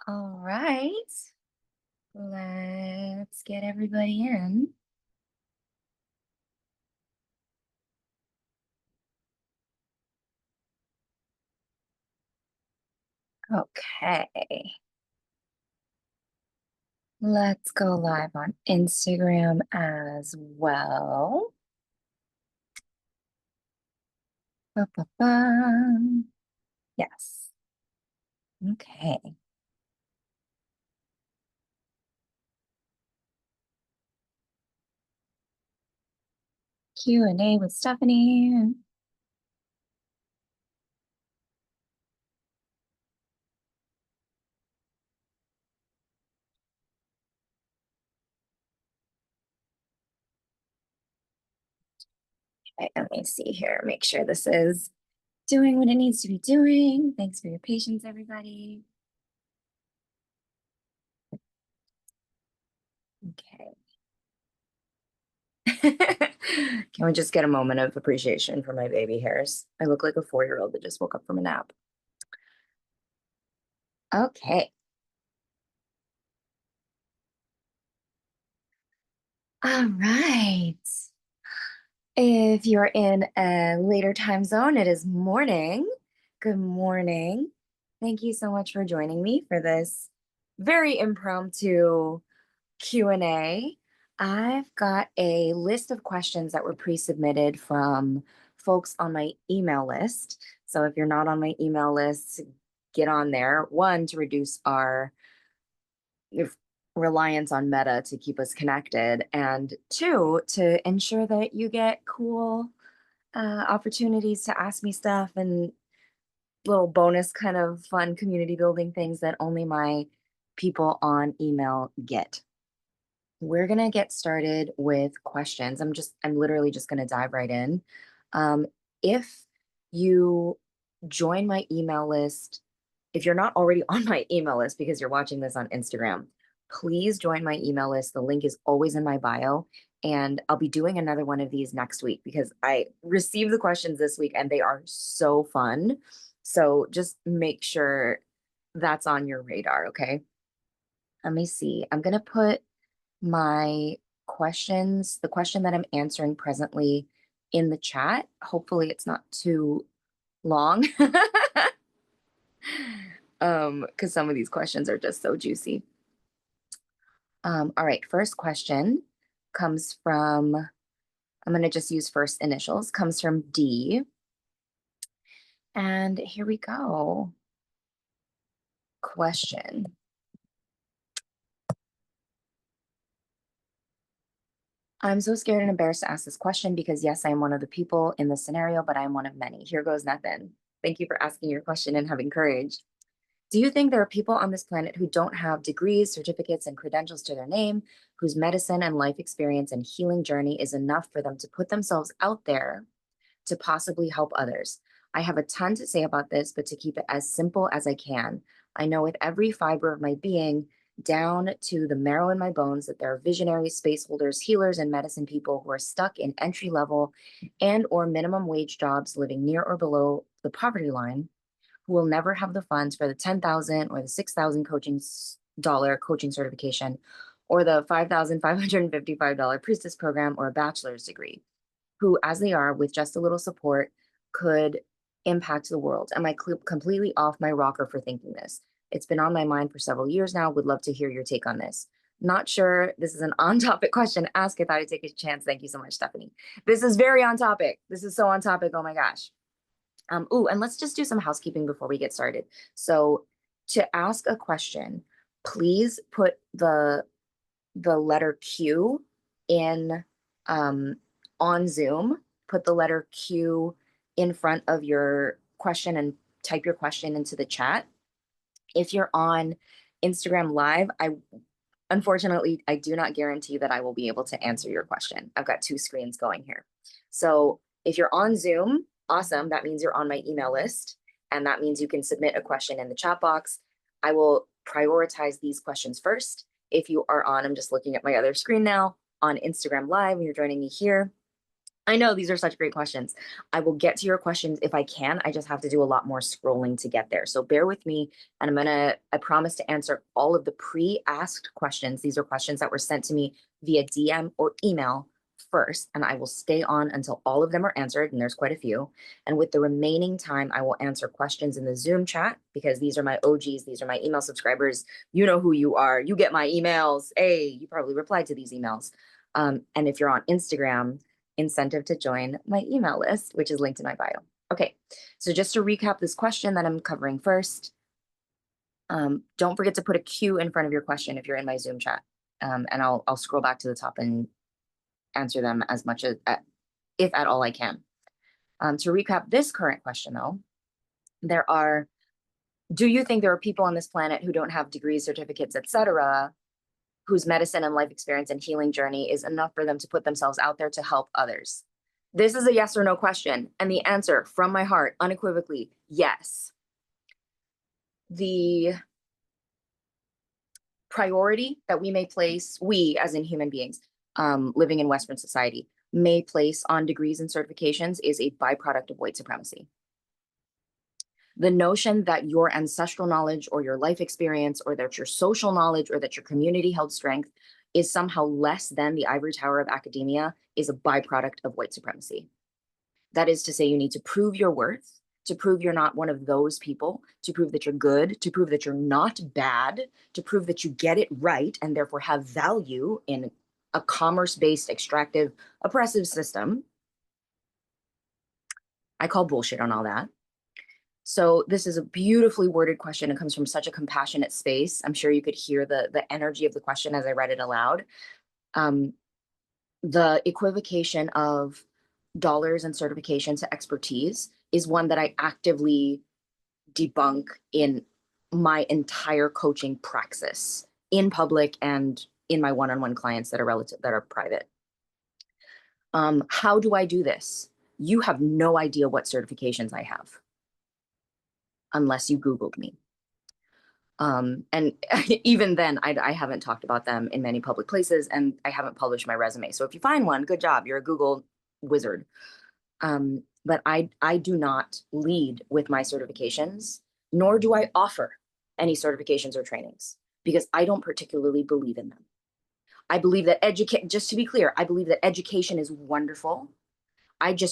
All right, let's get everybody in. Okay, let's go live on Instagram as well. Ba-ba-ba. Yes. Okay. Q&A with Stephanie. Okay, let me see here. Make sure this is doing what it needs to be doing. Thanks for your patience, everybody. Okay. Can we just get a moment of appreciation for my baby hairs? I look like a 4-year-old that just woke up from a nap. Okay. All right. If you're in a later time zone, it is morning. Good morning. Thank you so much for joining me for this very impromptu Q&A. I've got a list of questions that were pre-submitted from folks on my email list. So if you're not on my email list, get on there. One, to reduce our reliance on Meta to keep us connected, and two, to ensure that you get cool opportunities to ask me stuff and little bonus kind of fun community building things that only my people on email get. We're gonna get started with questions. I'm literally just gonna dive right in. If you join my email list, if you're not already on my email list because you're watching this on Instagram, please join my email list. The link is always in my bio. And I'll be doing another one of these next week because I received the questions this week and they are so fun. So just make sure that's on your radar, okay? Let me see. I'm gonna put my questions, the question that I'm answering presently in the chat. Hopefully it's not too long. Because some of these questions are just so juicy. All right, first question comes from, I'm gonna just use first initials, comes from D. And here we go. Question. I'm so scared and embarrassed to ask this question because yes, I am one of the people in this scenario, but I'm one of many. Here goes nothing. Thank you for asking your question and having courage. Do you think there are people on this planet who don't have degrees, certificates, and credentials to their name, whose medicine and life experience and healing journey is enough for them to put themselves out there to possibly help others? I have a ton to say about this, but to keep it as simple as I can, I know with every fiber of my being, down to the marrow in my bones, that there are visionaries, space holders, healers, and medicine people who are stuck in entry level and or minimum wage jobs living near or below the poverty line, who will never have the funds for the 10,000 or the 6,000 coaching certification, or the $5,555 priestess program or a bachelor's degree, who, as they are, with just a little support, could impact the world. Am I completely off my rocker for thinking this? It's been on my mind for several years now. Would love to hear your take on this. Not sure this is an on-topic question. Ask. I thought I'd take a chance. Thank you so much, Stephanie. This is very on topic. This is so on topic. Oh my gosh. And let's just do some housekeeping before we get started. So to ask a question, please put the letter Q in on Zoom. Put the letter Q in front of your question and type your question into the chat. If you're on Instagram Live, unfortunately, I do not guarantee that I will be able to answer your question. I've got two screens going here. So if you're on Zoom, awesome. That means you're on my email list. And that means you can submit a question in the chat box. I will prioritize these questions first. If you are on, I'm just looking at my other screen now, on Instagram Live, and you're joining me here, I know these are such great questions. I will get to your questions if I can. I just have to do a lot more scrolling to get there. So bear with me, and I promise to answer all of the pre-asked questions. These are questions that were sent to me via DM or email first, and I will stay on until all of them are answered, and there's quite a few. And with the remaining time, I will answer questions in the Zoom chat because these are my OGs, these are my email subscribers. You know who you are. You get my emails. Hey, you probably replied to these emails. And if you're on Instagram, incentive to join my email list, which is linked in my bio. Okay, so just to recap this question that I'm covering first, don't forget to put a Q in front of your question if you're in my Zoom chat, and I'll scroll back to the top and answer them as much as, if at all I can. To recap this current question though, do you think there are people on this planet who don't have degrees, certificates, etc., whose medicine and life experience and healing journey is enough for them to put themselves out there to help others? This is a yes or no question, and the answer from my heart, unequivocally, yes. The priority that we may place, we as in human beings living in Western society, may place on degrees and certifications is a byproduct of white supremacy. The notion that your ancestral knowledge or your life experience or that your social knowledge or that your community held strength is somehow less than the ivory tower of academia is a byproduct of white supremacy. That is to say, you need to prove your worth, to prove you're not one of those people, to prove that you're good, to prove that you're not bad, to prove that you get it right and therefore have value in a commerce-based, extractive, oppressive system. I call bullshit on all that. So this is a beautifully worded question. It comes from such a compassionate space. I'm sure you could hear the energy of the question as I read it aloud. The equivocation of dollars and certification to expertise is one that I actively debunk in my entire coaching praxis, in public and in my one-on-one clients that are private. How do I do this? You have no idea what certifications I have unless you Googled me. And even then, I haven't talked about them in many public places, and I haven't published my resume. So if you find one, good job. You're a Google wizard. But I do not lead with my certifications, nor do I offer any certifications or trainings because I don't particularly believe in them. I believe that just to be clear, I believe that education is wonderful. I do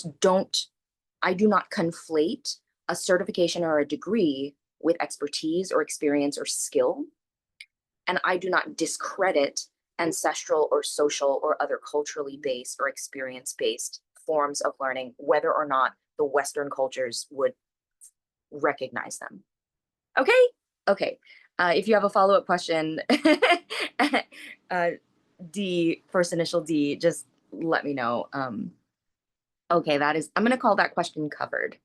not conflate a certification or a degree with expertise or experience or skill. And I do not discredit ancestral or social or other culturally based or experience-based forms of learning, whether or not the Western cultures would recognize them. Okay? Okay. If you have a follow-up question, D, first initial D, just let me know. Okay, I'm going to call that question covered.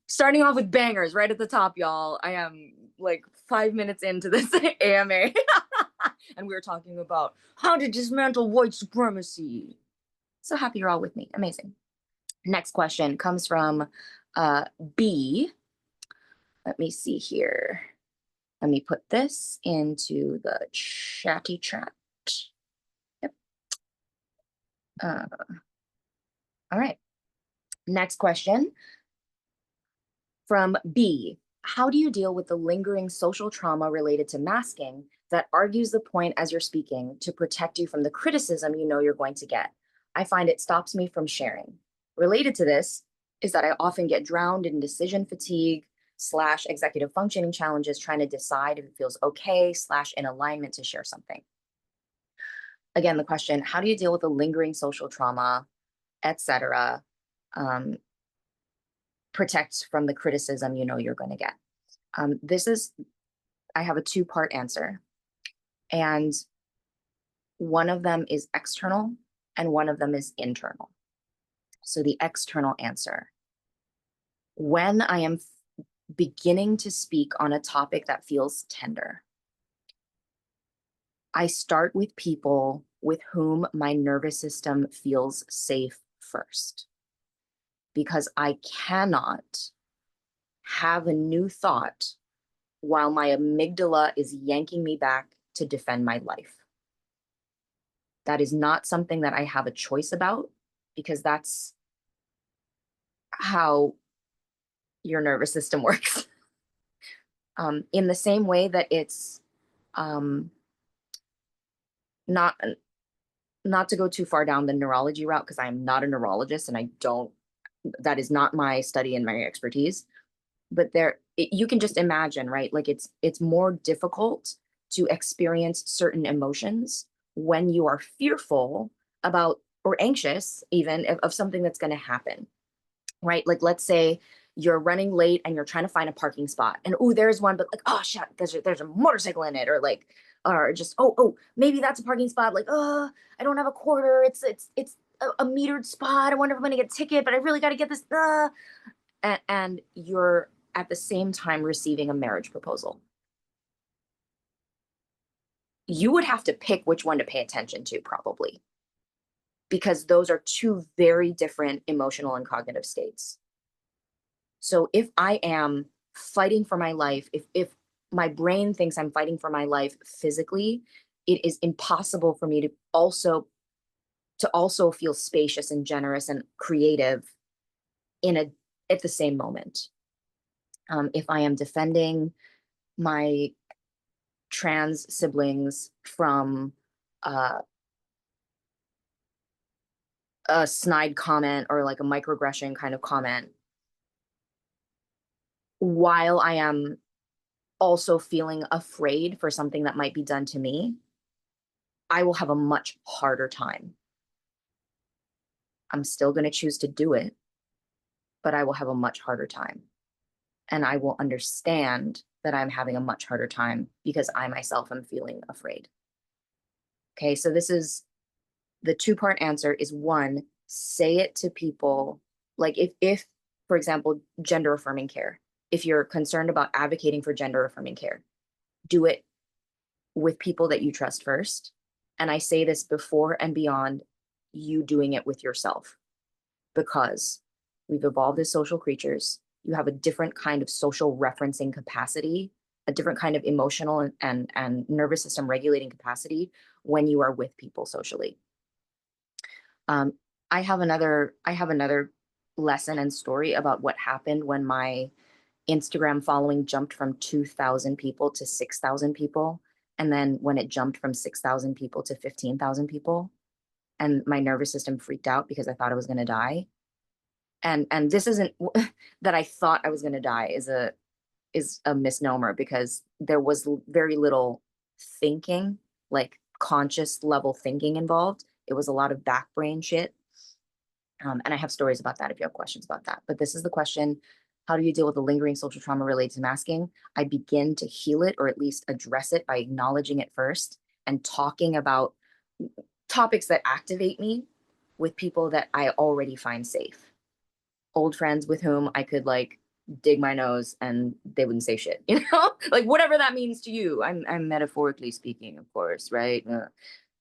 Starting off with bangers right at the top, y'all. I am like 5 minutes into this AMA, and we were talking about how to dismantle white supremacy. So happy you're all with me. Amazing. Next question comes from B. Let me see here. Let me put this into the chatty chat. Yep. All right. Next question from B. How do you deal with the lingering social trauma related to masking that argues the point as you're speaking to protect you from the criticism you know you're going to get? I find it stops me from sharing. Related to this is that I often get drowned in decision fatigue / executive functioning challenges trying to decide if it feels okay / in alignment to share something. Again, the question, how do you deal with the lingering social trauma, etc., protect from the criticism you know you're going to get? I have a two-part answer. And one of them is external and one of them is internal. So the external answer. When I am beginning to speak on a topic that feels tender, I start with people with whom my nervous system feels safe first. Because I cannot have a new thought while my amygdala is yanking me back to defend my life. That is not something that I have a choice about, because that's how your nervous system works. In the same way that it's um, not not to go too far down the neurology route, because I am not a neurologist and I don't, that is not my study and my expertise. But you can just imagine, right? Like it's more difficult to experience certain emotions when you are fearful about, or anxious even, of something that's going to happen, right? Like, let's say you're running late and you're trying to find a parking spot, and oh, there's one, but like, oh shit, there's a motorcycle in it, or like, or just, oh, maybe that's a parking spot. Like, oh, I don't have a quarter. It's a metered spot. I wonder if I'm gonna get a ticket, but I really got to get this. And you're at the same time receiving a marriage proposal. You would have to pick which one to pay attention to, probably, because those are two very different emotional and cognitive states. So if I am fighting for my life, if my brain thinks I'm fighting for my life physically, it is impossible for me to also feel spacious and generous and creative in a at the same moment. If I am defending my trans siblings from uh, a snide comment or like a microaggression kind of comment, while I am also feeling afraid for something that might be done to me, I will have a much harder time. I'm still going to choose to do it, but I will have a much harder time. And I will understand that I'm having a much harder time because I myself am feeling afraid. Okay, so this is the two-part answer is: one, say it to people. Like, if for example, gender affirming care, if you're concerned about advocating for gender affirming care, do it with people that you trust first. And I say this before and beyond you doing it with yourself, because we've evolved as social creatures. You have a different kind of social referencing capacity, a different kind of emotional and nervous system regulating capacity when you are with people socially. Um, I have another lesson and story about what happened when my Instagram following jumped from 2,000 people to 6,000 people, and then when it jumped from 6,000 people to 15,000 people, and my nervous system freaked out because I thought I was going to die. And this isn't that I thought I was going to die is a misnomer, because there was very little thinking, like conscious level thinking involved. It was a lot of back brain shit. And I have stories about that if you have questions about that. But this is the question: how do you deal with the lingering social trauma related to masking? I begin to heal it, or at least address it, by acknowledging it first and talking about topics that activate me with people that I already find safe. Old friends with whom I could like dig my nose and they wouldn't say shit, like whatever that means to you. I'm metaphorically speaking, of course, right? The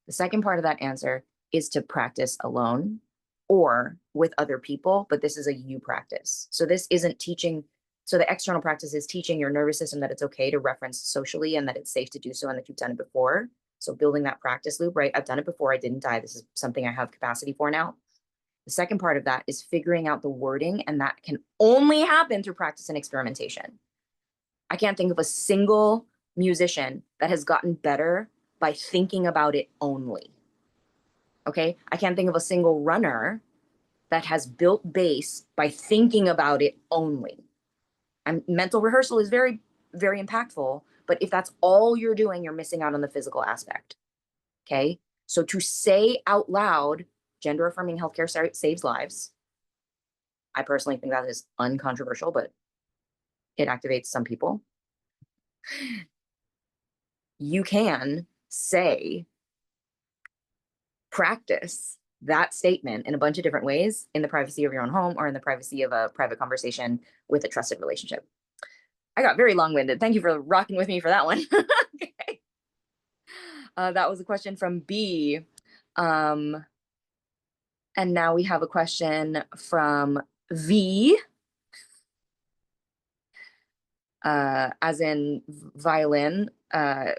second part of that answer is to practice alone or with other people, but this is a you practice. So this isn't teaching. So the external practice is teaching your nervous system that it's okay to reference socially and that it's safe to do so and that you've done it before. So building that practice loop, right? I've done it before. I didn't die. This is something I have capacity for now. The second part of that is figuring out the wording, and that can only happen through practice and experimentation. I can't think of a single musician that has gotten better by thinking about it only. Okay? I can't think of a single runner that has built bass by thinking about it only. And mental rehearsal is very, very impactful, but if that's all you're doing, you're missing out on the physical aspect. Okay? So to say out loud, gender affirming healthcare saves lives. I personally think that is uncontroversial, but it activates some people. You can say, practice that statement in a bunch of different ways in the privacy of your own home or in the privacy of a private conversation with a trusted relationship. I got very long-winded. Thank you for rocking with me for that one. Okay. That was a question from B. And now we have a question from V, as in violin,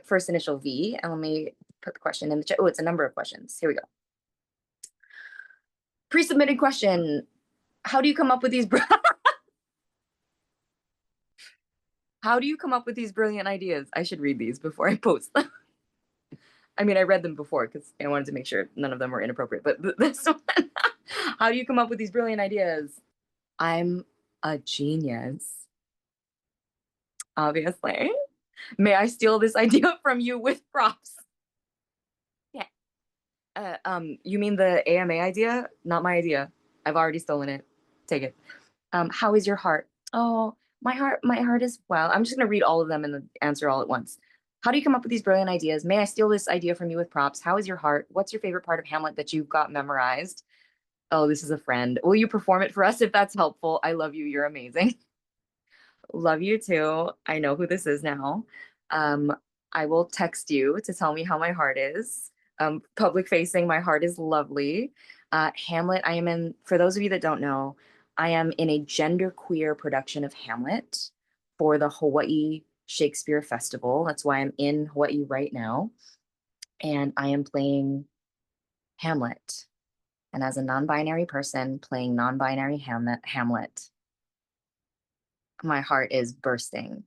first initial V. And let me put the question in the chat. Oh, it's a number of questions. Here we go. Pre-submitted question. How do you come up with these How do you come up with these brilliant ideas? I should read these before I post them. I mean, I read them before because I wanted to make sure none of them were inappropriate, but this one, how do you come up with these brilliant ideas? I'm a genius, obviously. May I steal this idea from you with props? Yeah. You mean the AMA idea? Not my idea. I've already stolen it. Take it. How is your heart? Oh, my heart is well. I'm just gonna read all of them and then answer all at once. How do you come up with these brilliant ideas? May I steal this idea from you with props? How is your heart? What's your favorite part of Hamlet that you've got memorized? Oh, this is a friend. Will you perform it for us if that's helpful? I love you. You're amazing. Love you too. I know who this is now. Um, I will text you to tell me how my heart is. Public facing, my heart is lovely. Hamlet, I am in, for those of you that don't know, I am in a genderqueer production of Hamlet for the Hawaii Shakespeare Festival. That's why I'm in Hawaii right now. And I am playing Hamlet. And as a non-binary person playing non-binary Hamlet, my heart is bursting.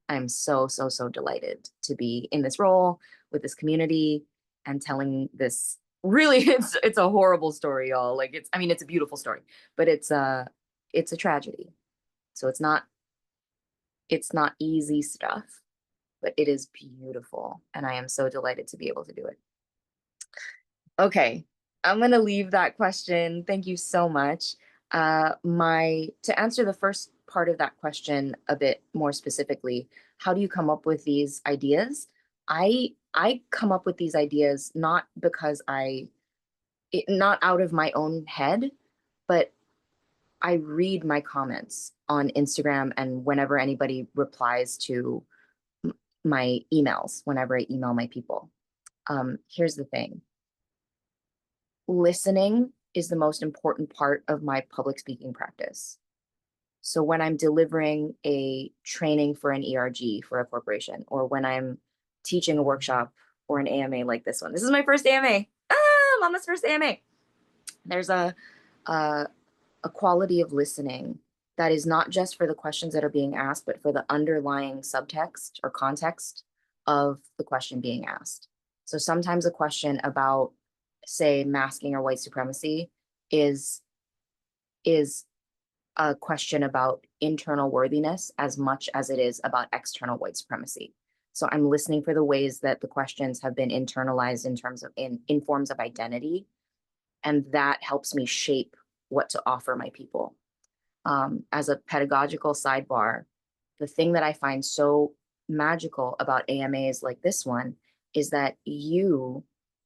I'm so, so, so delighted to be in this role with this community and telling this really it's a horrible story, y'all. Like I mean, it's a beautiful story, but it's a tragedy. So it's not easy stuff, but it is beautiful. And I am so delighted to be able to do it. Okay, I'm gonna leave that question. Thank you so much. To answer the first part of that question a bit more specifically, how do you come up with these ideas? I come up with these ideas not because not out of my own head, but I read my comments on Instagram and whenever anybody replies to my emails, whenever I email my people. Here's the thing. Listening is the most important part of my public speaking practice. So when I'm delivering a training for an ERG for a corporation, or when I'm teaching a workshop or an AMA like this one, this is my first AMA. Mama's first AMA. There's a quality of listening that is not just for the questions that are being asked, but for the underlying subtext or context of the question being asked. So sometimes a question about, say, masking or white supremacy is a question about internal worthiness as much as it is about external white supremacy. So I'm listening for the ways that the questions have been internalized in terms of in forms of identity, and that helps me shape what to offer my people. As a pedagogical sidebar, the thing that I find so magical about AMAs like this one is that you,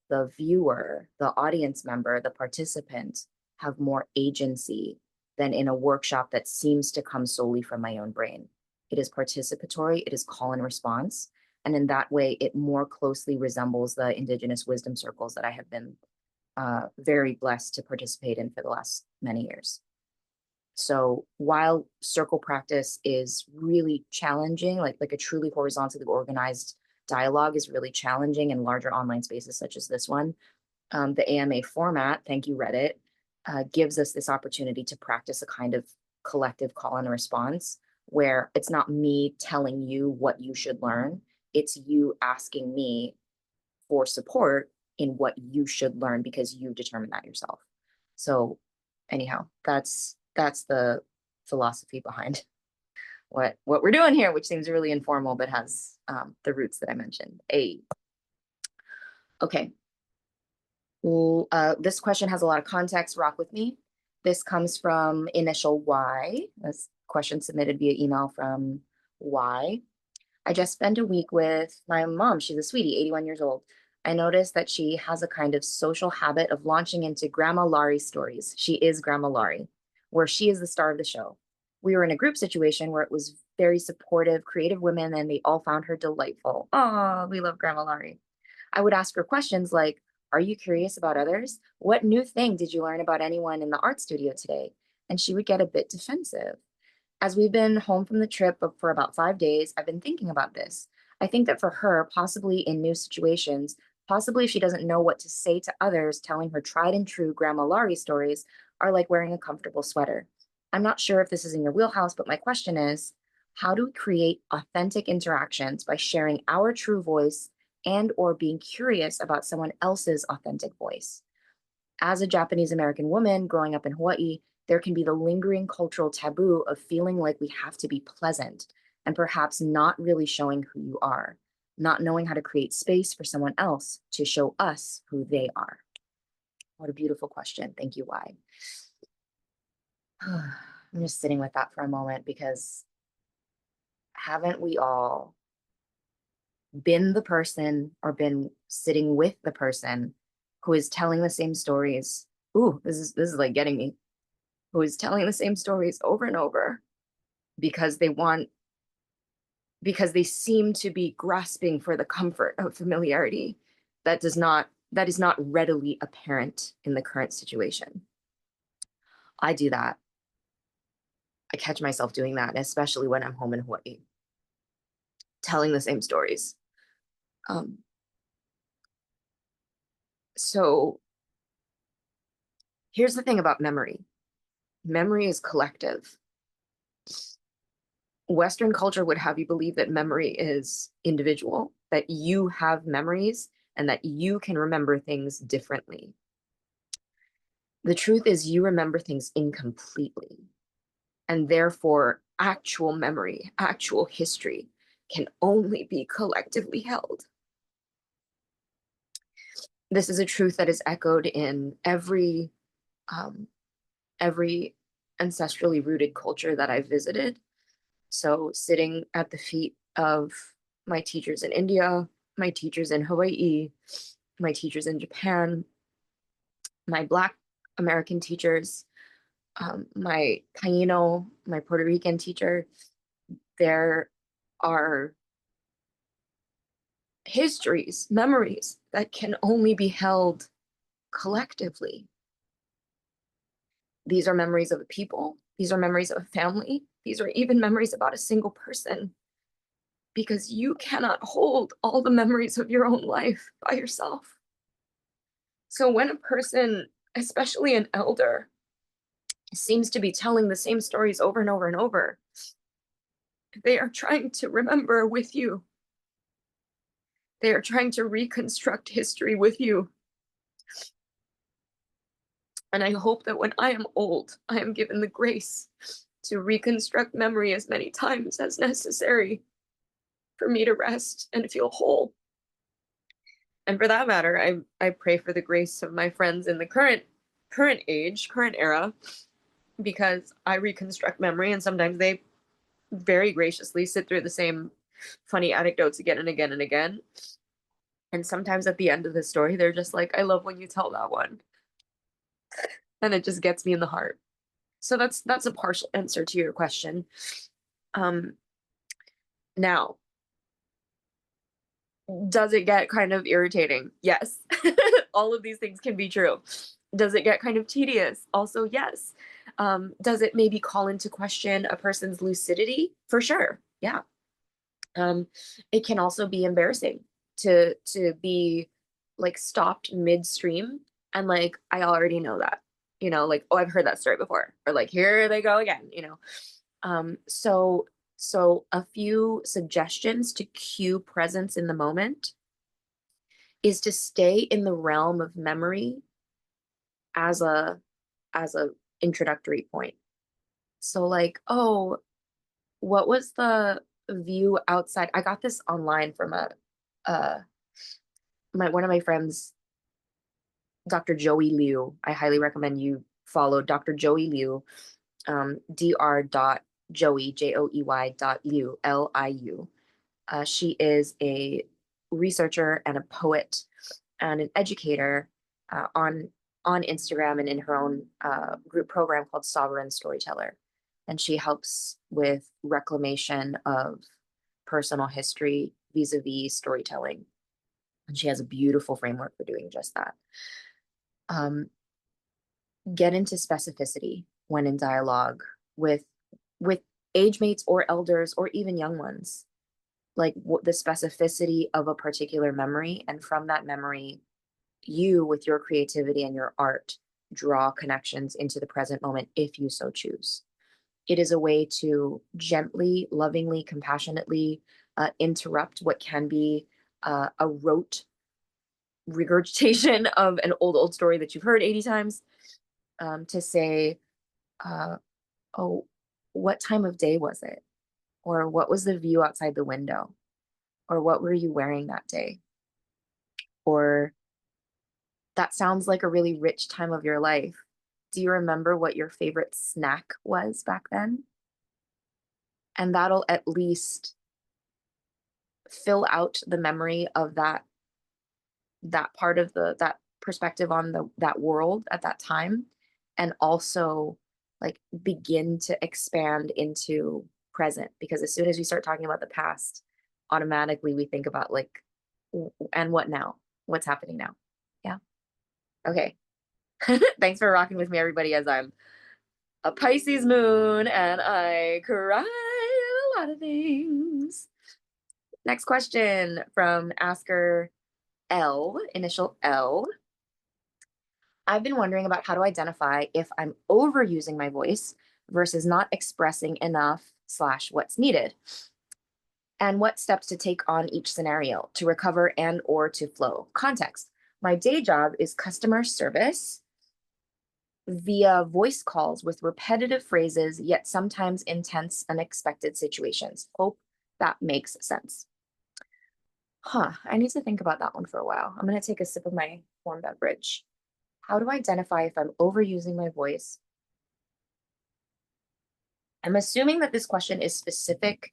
the viewer, the audience member, the participant, have more agency than in a workshop that seems to come solely from my own brain. It is participatory, it is call and response, and in that way, it more closely resembles the Indigenous wisdom circles that I have been very blessed to participate in for the last many years. So while circle practice is really challenging, like a truly horizontally organized dialogue is really challenging in larger online spaces such as this one, the AMA format, thank you Reddit, gives us this opportunity to practice a kind of collective call and response where it's not me telling you what you should learn, it's you asking me for support in what you should learn because you determine that yourself. So anyhow, that's the philosophy behind what we're doing here, which seems really informal, but has the roots that I mentioned. Okay. This question has a lot of context. Rock with me. This comes from initial Y. This question submitted via email from Y. I just spent a week with my mom. She's a sweetie, 81 years old. I noticed that she has a kind of social habit of launching into Grandma Laurie stories. She is Grandma Laurie, where she is the star of the show. We were in a group situation where it was very supportive, creative women, and they all found her delightful. Oh, we love Grandma Laurie. I would ask her questions like, are you curious about others? What new thing did you learn about anyone in the art studio today? And she would get a bit defensive. As we've been home from the trip for about 5 days, I've been thinking about this. I think that for her, possibly in new situations, possibly if she doesn't know what to say to others, telling her tried and true Grandma Laurie stories are like wearing a comfortable sweater. I'm not sure if this is in your wheelhouse, but my question is, how do we create authentic interactions by sharing our true voice and or being curious about someone else's authentic voice? As a Japanese American woman growing up in Hawaii, there can be the lingering cultural taboo of feeling like we have to be pleasant and perhaps not really showing who you are, not knowing how to create space for someone else to show us who they are. What a beautiful question. Thank you, Why. I'm just sitting with that for a moment because haven't we all been the person or been sitting with the person who is telling the same stories? Ooh, this is like getting me. Who is telling the same stories over and over because because they seem to be grasping for the comfort of familiarity that is not readily apparent in the current situation. I do that. I catch myself doing that, especially when I'm home in Hawaii, telling the same stories. Um, so here's the thing about memory. Memory is collective. Western culture would have you believe that memory is individual, that you have memories and that you can remember things differently. The truth is, you remember things incompletely, and therefore, actual memory, actual history can only be collectively held. This is a truth that is echoed in um, every ancestrally rooted culture that I've visited. So, sitting at the feet of my teachers in India, my teachers in Hawaii, my teachers in Japan, my Black American teachers, my Taino, my Puerto Rican teacher, there are histories, memories that can only be held collectively. These are memories of a people, these are memories of a family, these are even memories about a single person, because you cannot hold all the memories of your own life by yourself. So when a person, especially an elder, seems to be telling the same stories over and over and over, they are trying to remember with you. They are trying to reconstruct history with you. And I hope that when I am old, I am given the grace to reconstruct memory as many times as necessary for me to rest and feel whole. And for that matter, I pray for the grace of my friends in the current age, current era, because I reconstruct memory and sometimes they very graciously sit through the same funny anecdotes again and again and again. And sometimes at the end of the story, they're just like, I love when you tell that one. And it just gets me in the heart. So that's a partial answer to your question. Um, now, does it get kind of irritating? Yes. All of these things can be true. Does it get kind of tedious? Also, yes. Does it maybe call into question a person's lucidity? For sure. Yeah. Um, it can also be embarrassing to be like stopped midstream and like I already know that, like, oh, I've heard that story before, or like here they go again. So a few suggestions to cue presence in the moment is to stay in the realm of memory as a introductory point. So like, oh, what was the view outside? I got this online from uh my one of my friends, Dr. Joey Liu. I highly recommend you follow Dr. Joey Liu, dr.joey, Joey dot Liu, Liu. She is a researcher and a poet and an educator on Instagram and in her own group program called Sovereign Storyteller. And she helps with reclamation of personal history vis-a-vis storytelling. And she has a beautiful framework for doing just that. Um, get into specificity when in dialogue with age mates or elders or even young ones. like what the specificity of a particular memory, and from that memory, you with your creativity and your art draw connections into the present moment if you so choose. It is a way to gently, lovingly, compassionately interrupt what can be a rote regurgitation of an old story that you've heard 80 times, to say, uh, oh, what time of day was it? Or what was the view outside the window? Or what were you wearing that day? Or that sounds like a really rich time of your life. Do you remember what your favorite snack was back then? And that'll at least fill out the memory of that part of that perspective on that world at that time, and also like begin to expand into present, because as soon as we start talking about the past, automatically we think about like, and what now, what's happening now. Yeah. Okay. Thanks for rocking with me, everybody, as I'm a Pisces moon and I cry a lot of things. Next question from Asker L, initial L. I've been wondering about how to identify if I'm overusing my voice versus not expressing enough slash what's needed, and what steps to take on each scenario to recover and or to flow. Context. My day job is customer service via voice calls with repetitive phrases, yet sometimes intense, unexpected situations. Hope that makes sense. I need to think about that one for a while. I'm going to take a sip of my warm beverage. How to identify if I'm overusing my voice? I'm assuming that this question is specific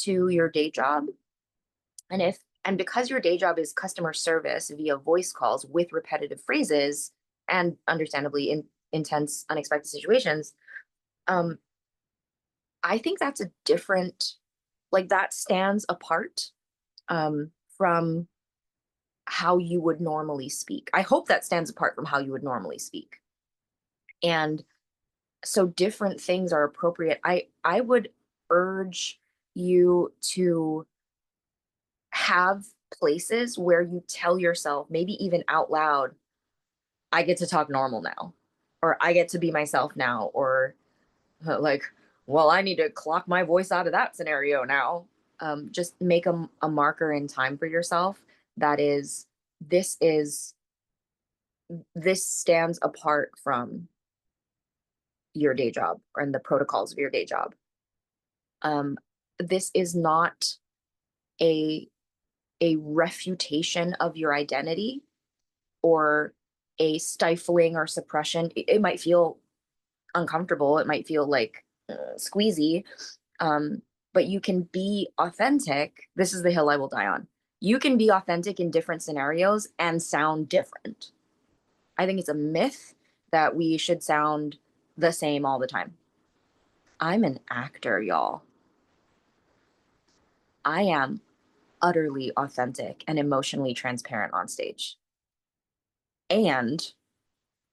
to your day job. And because your day job is customer service via voice calls with repetitive phrases and understandably in intense, unexpected situations, I think that's a different, like that stands apart from how you would normally speak. I hope that stands apart from how you would normally speak. And so different things are appropriate. I would urge you to have places where you tell yourself, maybe even out loud, I get to talk normal now, or I get to be myself now, or like, well, I need to clock my voice out of that scenario now. Just make a marker in time for yourself that is, this is, this stands apart from your day job and the protocols of your day job. This is not a refutation of your identity or a stifling or suppression. It might feel uncomfortable. It might feel like squeezy, but you can be authentic. This is the hill I will die on. You can be authentic in different scenarios and sound different. I think it's a myth that we should sound the same all the time. I'm an actor, y'all. I am utterly authentic and emotionally transparent on stage. And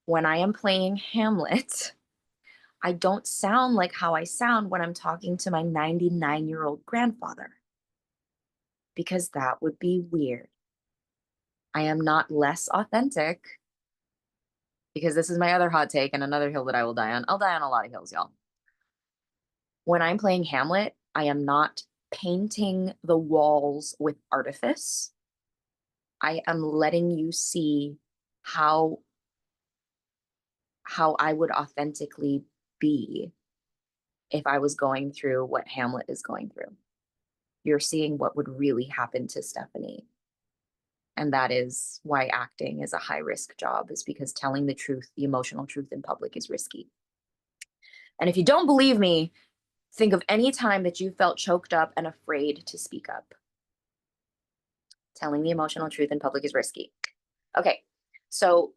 when I am playing Hamlet, I don't sound like how I sound when I'm talking to my 99-year-old grandfather, because that would be weird. I am not less authentic, because this is my other hot take and another hill that I will die on. I'll die on a lot of hills, y'all. When I'm playing Hamlet, I am not painting the walls with artifice. I am letting you see how I would authentically be if I was going through what Hamlet is going through. You're seeing what would really happen to Stephanie. And that is why acting is a high risk job, is because telling the truth, the emotional truth in public, is risky. And if you don't believe me, think of any time that you felt choked up and afraid to speak up. Telling the emotional truth in public is risky. Okay, so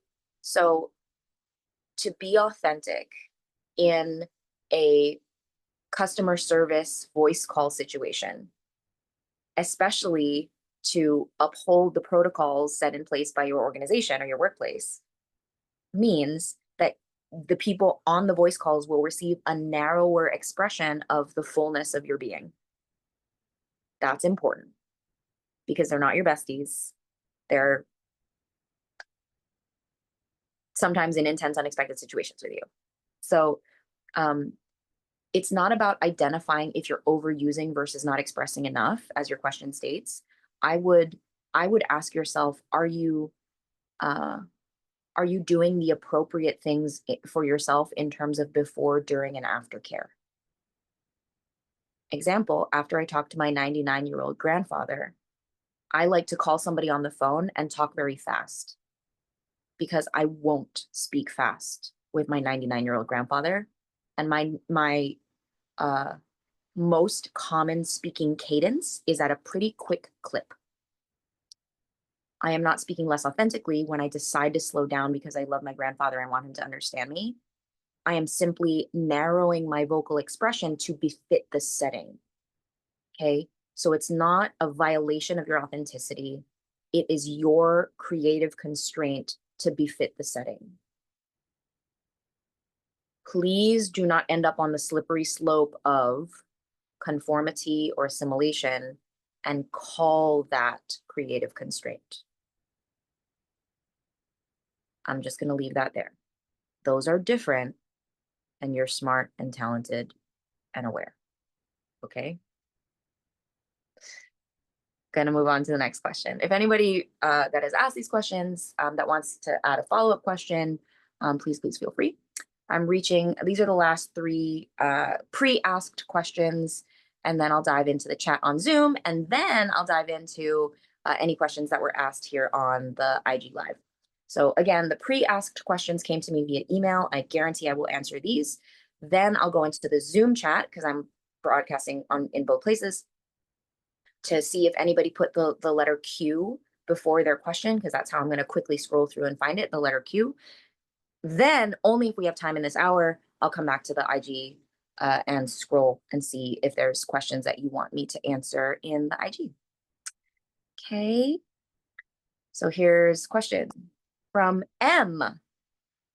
to be authentic in a customer service voice call situation, especially to uphold the protocols set in place by your organization or your workplace, means that the people on the voice calls will receive a narrower expression of the fullness of your being. That's important because they're not your besties. They're sometimes in intense, unexpected situations with you. So um, it's not about identifying if you're overusing versus not expressing enough, as your question states. I would ask yourself, uh, are you doing the appropriate things for yourself in terms of before, during, and after care? Example, after I talk to my 99-year-old grandfather, I like to call somebody on the phone and talk very fast because I won't speak fast with my 99-year-old grandfather. And my uh, most common speaking cadence is at a pretty quick clip. I am not speaking less authentically when I decide to slow down because I love my grandfather and want him to understand me. I am simply narrowing my vocal expression to befit the setting. Okay. So it's not a violation of your authenticity. It is your creative constraint to befit the setting. Please do not end up on the slippery slope of conformity or assimilation and call that creative constraint. I'm just going to leave that there. Those are different, and you're smart and talented and aware. Okay. Going to move on to the next question. If anybody that has asked these questions that wants to add a follow-up question, please feel free. These are the last three pre-asked questions, and then I'll dive into the chat on Zoom, and then I'll dive into any questions that were asked here on the IG Live. So again, the pre-asked questions came to me via email. I guarantee I will answer these. Then I'll go into the Zoom chat because I'm broadcasting in both places to see if anybody put the letter Q before their question, because that's how I'm going to quickly scroll through and find it, the letter Q. Then only if we have time in this hour, I'll come back to the IG and scroll and see if there's questions that you want me to answer in the IG. Okay. So here's a question from M.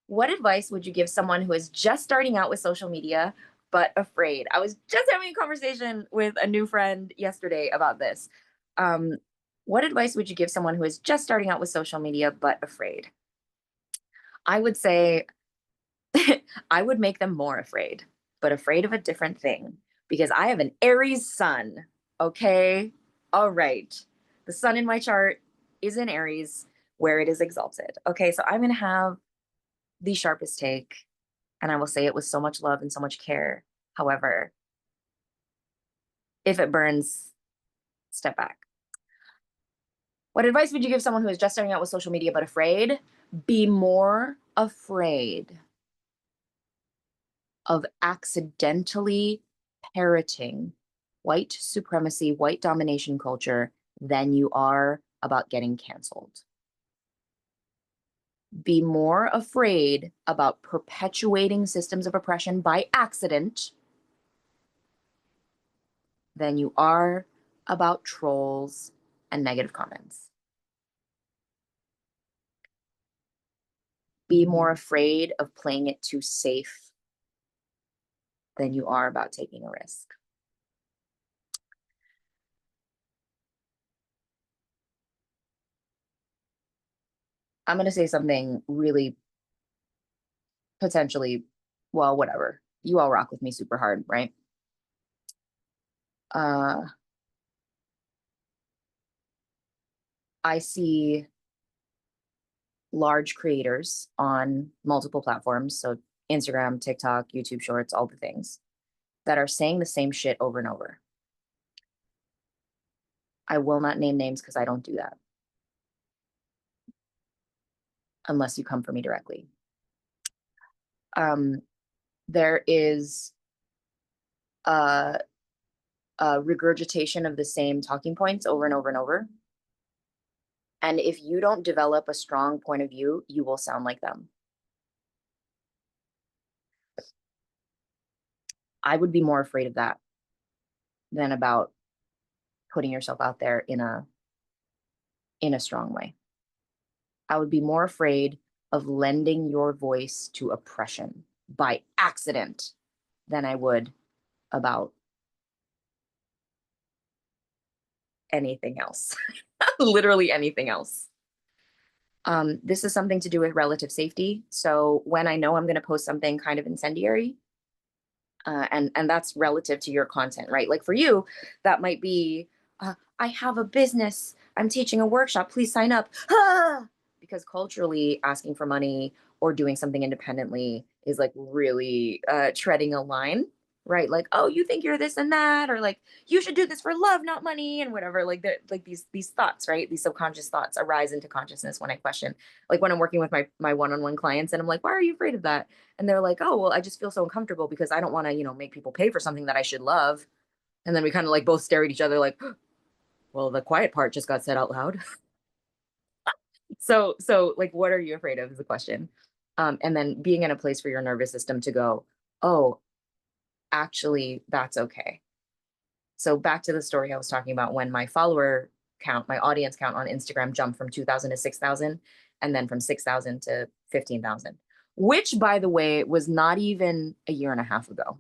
What advice would you give someone who is just starting out with social media but afraid? I was just having a conversation with a new friend yesterday about this. What advice would you give someone who is just starting out with social media but afraid? I would say I would make them more afraid, but afraid of a different thing because I have an Aries sun. Okay. All right. The sun in my chart is in Aries where it is exalted. Okay. So I'm going to have the sharpest take, and I will say it with so much love and so much care. However, if it burns, step back. What advice would you give someone who is just starting out with social media but afraid? Be more afraid of accidentally parroting white supremacy, white domination culture than you are about getting canceled. Be more afraid about perpetuating systems of oppression by accident than you are about trolls and negative comments. Be more afraid of playing it too safe than you are about taking a risk. I'm going to say something really potentially, well, whatever. You all rock with me super hard, right? I see large creators on multiple platforms, so Instagram, TikTok, YouTube Shorts, all the things, that are saying the same shit over and over. I will not name names because I don't do that unless you come for me directly. There is a regurgitation of the same talking points over and over and over. And if you don't develop a strong point of view, you will sound like them. I would be more afraid of that than about putting yourself out there in a strong way. I would be more afraid of lending your voice to oppression by accident than I would about anything else. Literally anything else. This is something to do with relative safety. So when I know I'm going to post something kind of incendiary, and that's relative to your content, right? Like for you, that might be, I have a business, I'm teaching a workshop, please sign up. Because culturally, asking for money or doing something independently is like really treading a line, right? Like, oh, you think you're this and that, or like you should do this for love, not money, and whatever. Like like these thoughts, right? These subconscious thoughts arise into consciousness when I question, like when I'm working with my one-on-one clients, and I'm like, why are you afraid of that? And they're like, oh, well, I just feel so uncomfortable because I don't want to, make people pay for something that I should love. And then we kind of like both stare at each other like, well, the quiet part just got said out loud. So like, what are you afraid of is the question. And then being in a place for your nervous system to go, oh, actually, that's okay. So back to the story I was talking about when my follower count, my audience count on Instagram jumped from 2,000 to 6,000 and then from 6,000 to 15,000, which by the way, was not even a year and a half ago.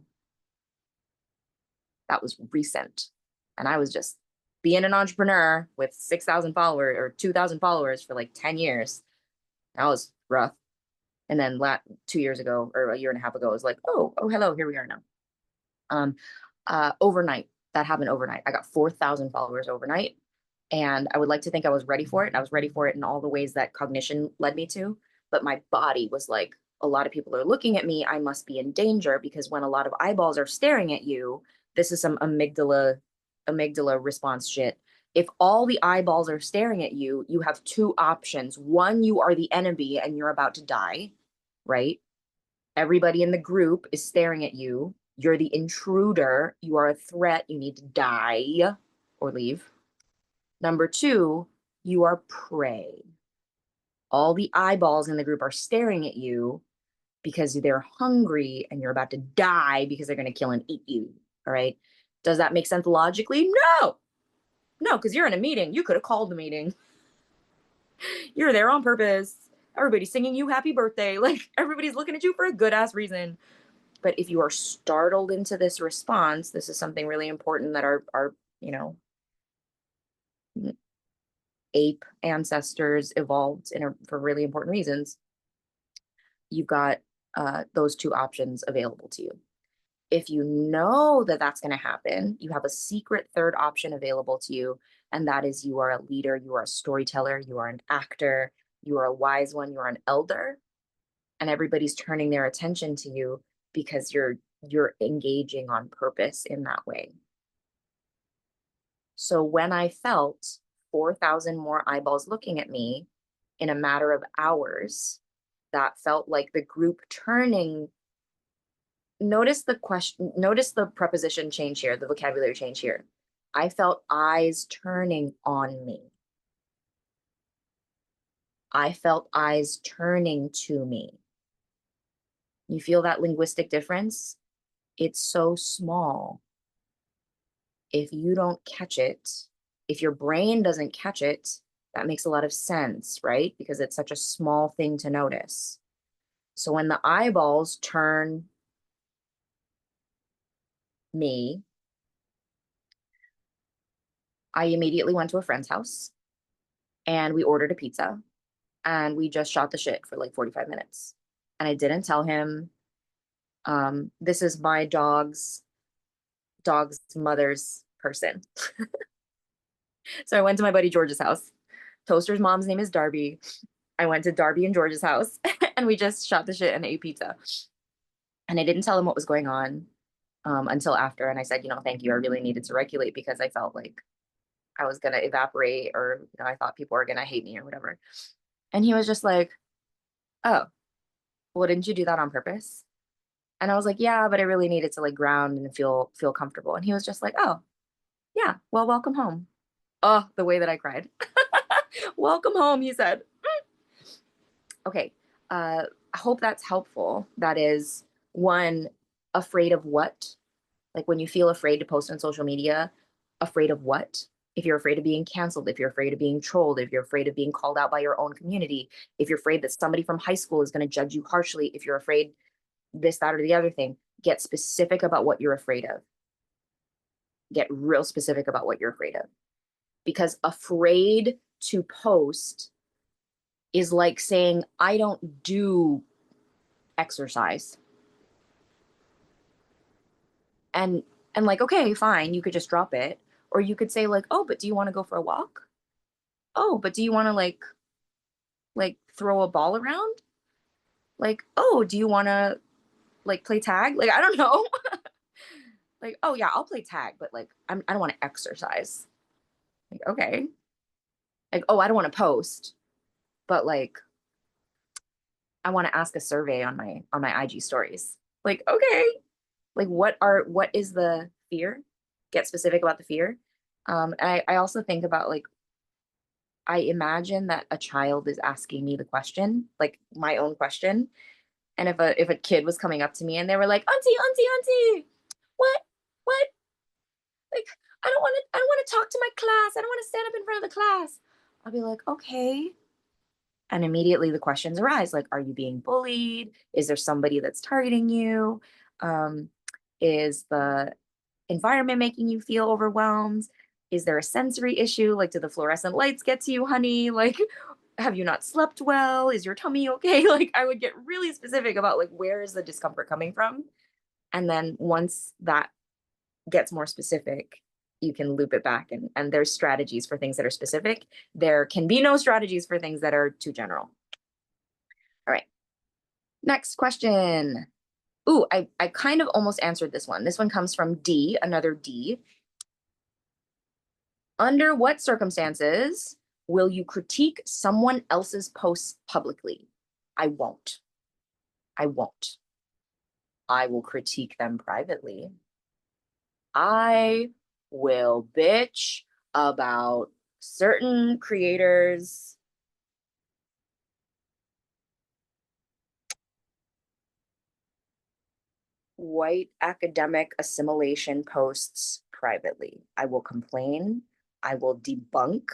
That was recent. And I was just being an entrepreneur with 6,000 followers or 2,000 followers for like 10 years. That was rough. And then 2 years ago or a year and a half ago, it was like, oh, hello, here we are now. Overnight, that happened overnight. I got 4,000 followers overnight. And I would like to think I was ready for it. And I was ready for it in all the ways that cognition led me to. But my body was like, a lot of people are looking at me. I must be in danger because when a lot of eyeballs are staring at you, this is some amygdala response shit. If all the eyeballs are staring at you, you have two options. One, you are the enemy and you're about to die, right? Everybody in the group is staring at you. You're the intruder. You are a threat. You need to die or leave. Number two, you are prey. All the eyeballs in the group are staring at you because they're hungry and you're about to die because they're going to kill and eat you. All right. Does that make sense logically? No, because you're in a meeting. You could have called the meeting. You're there on purpose. Everybody's singing you happy birthday. Like everybody's looking at you for a good ass reason. But if you are startled into this response, this is something really important that our ape ancestors evolved for really important reasons. You've got those two options available to you. If you know that that's going to happen, you have a secret third option available to you, and that is you are a leader, you are a storyteller, you are an actor, you are a wise one, you are an elder, and everybody's turning their attention to you because you're engaging on purpose in that way. So when I felt 4,000 more eyeballs looking at me in a matter of hours, that felt like the group turning. Notice the preposition change here, the vocabulary change here. I felt eyes turning on me. I felt eyes turning to me. You feel that linguistic difference? It's so small. If you don't catch it, if your brain doesn't catch it, that makes a lot of sense, right? Because it's such a small thing to notice. So when the eyeballs turn me, I immediately went to a friend's house and we ordered a pizza and we just shot the shit for like 45 minutes. And I didn't tell him, this is my dog's mother's person. So I went to my buddy George's house. Toaster's mom's name is Darby. I went to Darby and George's house and we just shot the shit and ate pizza. And I didn't tell him what was going on until after. And I said, thank you. I really needed to regulate because I felt like I was going to evaporate or, I thought people were going to hate me or whatever. And he was just like, oh, well, didn't you do that on purpose? And I was like, yeah, but I really needed to like ground and feel comfortable. And he was just like, oh, yeah, well, welcome home. Oh, the way that I cried. Welcome home, he said. Okay. I hope that's helpful. That is one, afraid of what? Like when you feel afraid to post on social media, afraid of what? If you're afraid of being canceled, if you're afraid of being trolled, if you're afraid of being called out by your own community, if you're afraid that somebody from high school is going to judge you harshly, if you're afraid this, that, or the other thing, get specific about what you're afraid of. Get real specific about what you're afraid of. because afraid to post is like saying, I don't do exercise. And like, okay, fine, you could just drop it. Or you could say like, oh, but do you want to go for a walk? Oh, but do you want to like throw a ball around? Like, oh, do you want to like play tag? Like, I don't know. Like, oh yeah, I'll play tag, but like I don't want to exercise. Like, okay. Like, oh, I don't want to post, but like I want to ask a survey on my IG stories. Like, okay. Like what is the fear? Get specific about the fear. I also think about like I imagine that a child is asking me the question, like my own question. And if a kid was coming up to me and they were like, Auntie, Auntie, Auntie, what? What? Like, I don't want to talk to my class. I don't want to stand up in front of the class. I'll be like, okay. And immediately the questions arise like, are you being bullied? Is there somebody that's targeting you? Um, is the environment making you feel overwhelmed? Is there a sensory issue? Like, do the fluorescent lights get to you, honey? Like, have you not slept well? Is your tummy okay? Like, I would get really specific about like, where is the discomfort coming from? And then once that gets more specific, you can loop it back and there's strategies for things that are specific. There can be no strategies for things that are too general. All right. Next question. Ooh, I kind of almost answered this one. This one comes from D, another D. Under what circumstances will you critique someone else's posts publicly? I won't. I won't. I will critique them privately. I will bitch about certain creators. White academic assimilation posts privately. I will complain. I will debunk.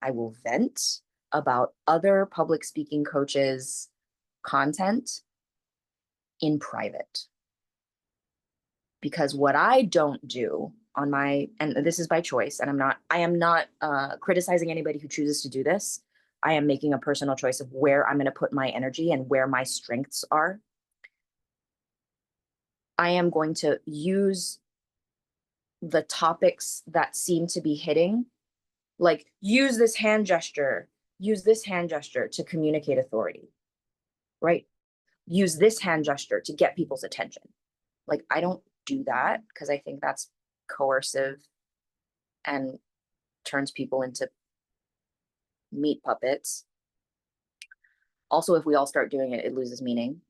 I will vent about other public speaking coaches' content in private. Because what I don't do on my, and this is by choice, and I am not criticizing anybody who chooses to do this. I am making a personal choice of where I'm going to put my energy and where my strengths are. I am going to use the topics that seem to be hitting, like use this hand gesture to communicate authority, right? Use this hand gesture to get people's attention. Like, I don't do that because I think that's coercive and turns people into meat puppets. Also, if we all start doing it, it loses meaning,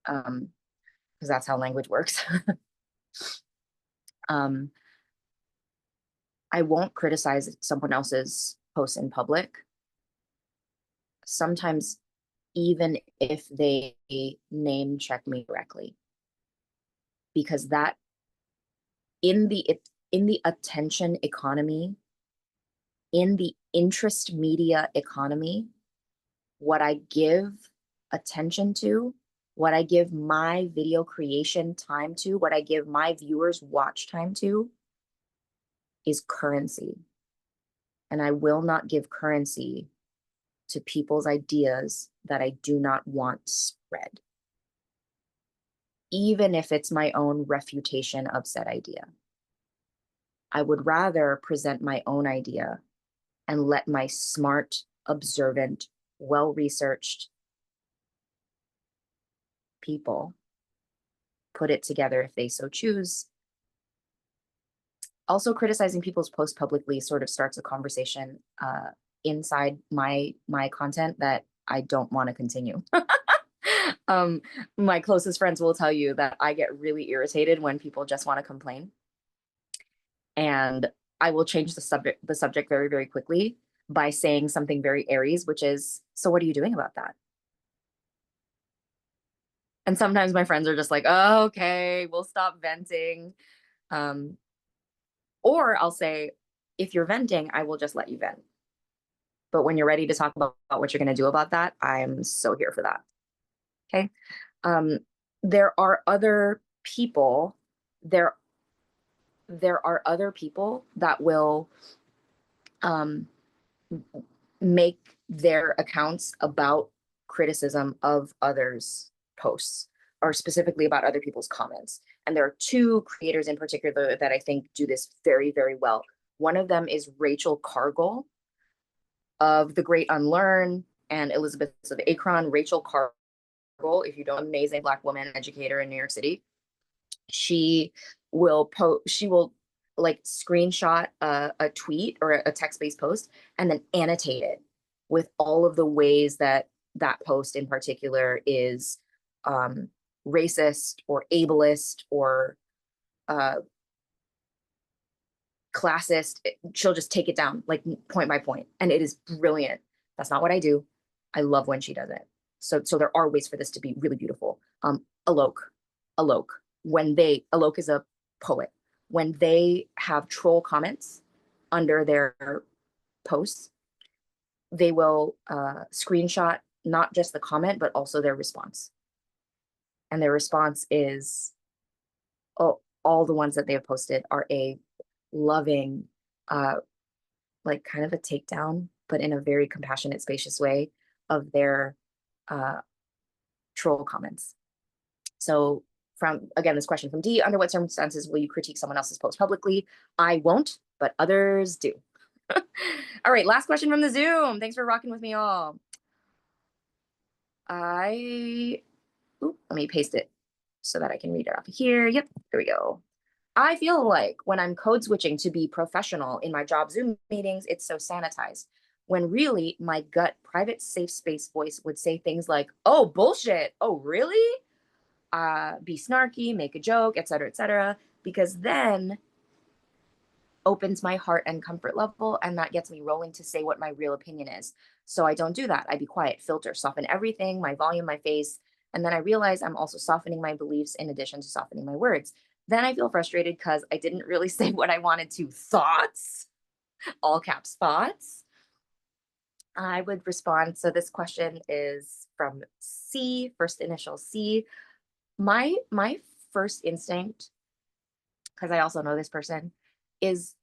because that's how language works. I won't criticize someone else's posts in public. Sometimes even if they name check me directly, because that in the attention economy, in the interest media economy, what I give attention to, what I give my video creation time to, what I give my viewers watch time to is currency. And I will not give currency to people's ideas that I do not want spread, even if it's my own refutation of said idea. I would rather present my own idea and let my smart, observant, well-researched people put it together if they so choose. Also, criticizing people's posts publicly sort of starts a conversation inside my content that I don't want to continue. My closest friends will tell you that I get really irritated when people just want to complain. And I will change the subject very, very quickly by saying something very Aries, which is, so what are you doing about that? And sometimes my friends are just like, oh, okay, we'll stop venting. Or I'll say, if you're venting, I will just let you vent. But when you're ready to talk about what you're going to do about that, I'm so here for that. Okay. There are other people, there are other people that will um, make their accounts about criticism of others' posts or specifically about other people's comments. And there are two creators in particular that I think do this very, very well. One of them is Rachel Cargle of The Great Unlearn and Elizabeth of Akron. Rachel Cargle, if you don't, amazing Black woman educator in New York City. She will like screenshot a tweet or a text-based post and then annotate it with all of the ways that that post in particular is racist or ableist or classist. She'll just take it down like point by point, and it is brilliant. That's not what I do. I love when she does it. So there are ways for this to be really beautiful. Alok, Alok is a poet. When they have troll comments under their posts, they will screenshot not just the comment, but also their response. And their response is, oh, all the ones that they have posted are a loving, like kind of a takedown, but in a very compassionate, spacious way of their troll comments. So from, again, this question from D, under what circumstances will you critique someone else's post publicly? I won't, but others do. All right, last question from the Zoom. Thanks for rocking with me all. Let me paste it so that I can read it off of here. Yep, there we go. I feel like when I'm code switching to be professional in my job Zoom meetings, it's so sanitized. When really my gut private safe space voice would say things like, oh, bullshit. Oh, really? Be snarky, make a joke, etc., because then opens my heart and comfort level, and that gets me rolling to say what my real opinion is. So I don't do that. I be quiet, filter, soften everything, my volume, my face, and then I realize I'm also softening my beliefs in addition to softening my words. Then I feel frustrated because I didn't really say what I wanted to. Thoughts, all caps thoughts. I would respond. So this question is from C, first initial C. My first instinct, because I also know this person, is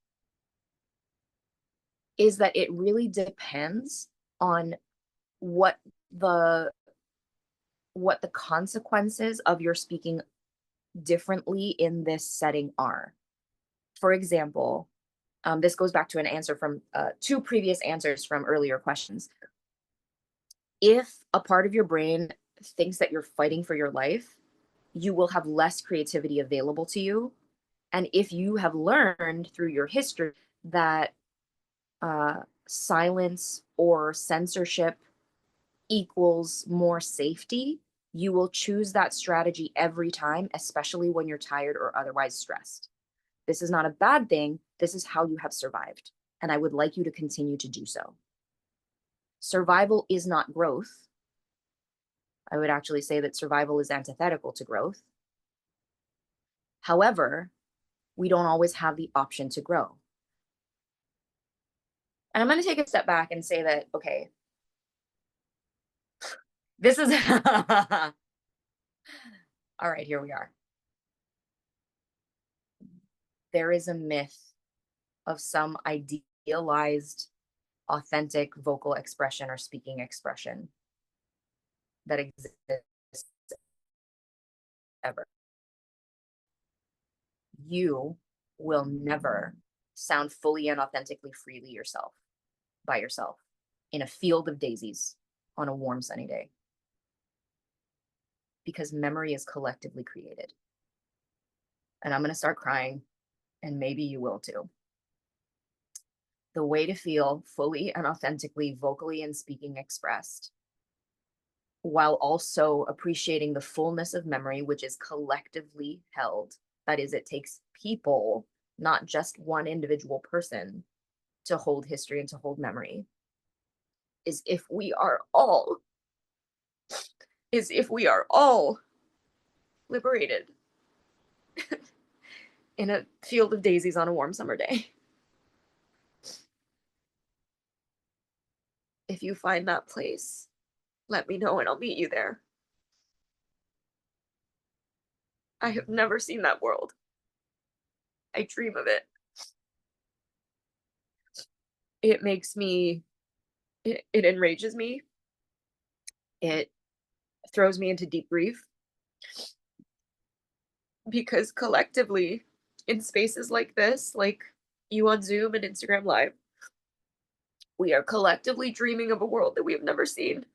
that it really depends on what the consequences of your speaking differently in this setting are. For example, this goes back to an answer from two previous answers from earlier questions. If a part of your brain thinks that you're fighting for your life, you will have less creativity available to you. And if you have learned through your history that silence or censorship equals more safety, you will choose that strategy every time, especially when you're tired or otherwise stressed. This is not a bad thing. This is how you have survived. And I would like you to continue to do so. Survival is not growth. I would actually say that survival is antithetical to growth. However, we don't always have the option to grow. And I'm going to take a step back and say that, okay, this is, all right, here we are. There is a myth of some idealized, authentic vocal expression or speaking expression that exists ever. You will never sound fully and authentically freely yourself, by yourself, in a field of daisies on a warm, sunny day. Because memory is collectively created. And I'm going to start crying, and maybe you will too. The way to feel fully and authentically, vocally and speaking expressed, while also appreciating the fullness of memory, which is collectively held. That is, it takes people, not just one individual person, to hold history and to hold memory, is if we are all liberated in a field of daisies on a warm summer day. If you find that place, let me know and I'll meet you there. I have never seen that world. I dream of it. it makes me it enrages me. It throws me into deep grief because collectively in spaces like this, like you on Zoom and Instagram Live, we are collectively dreaming of a world that we have never seen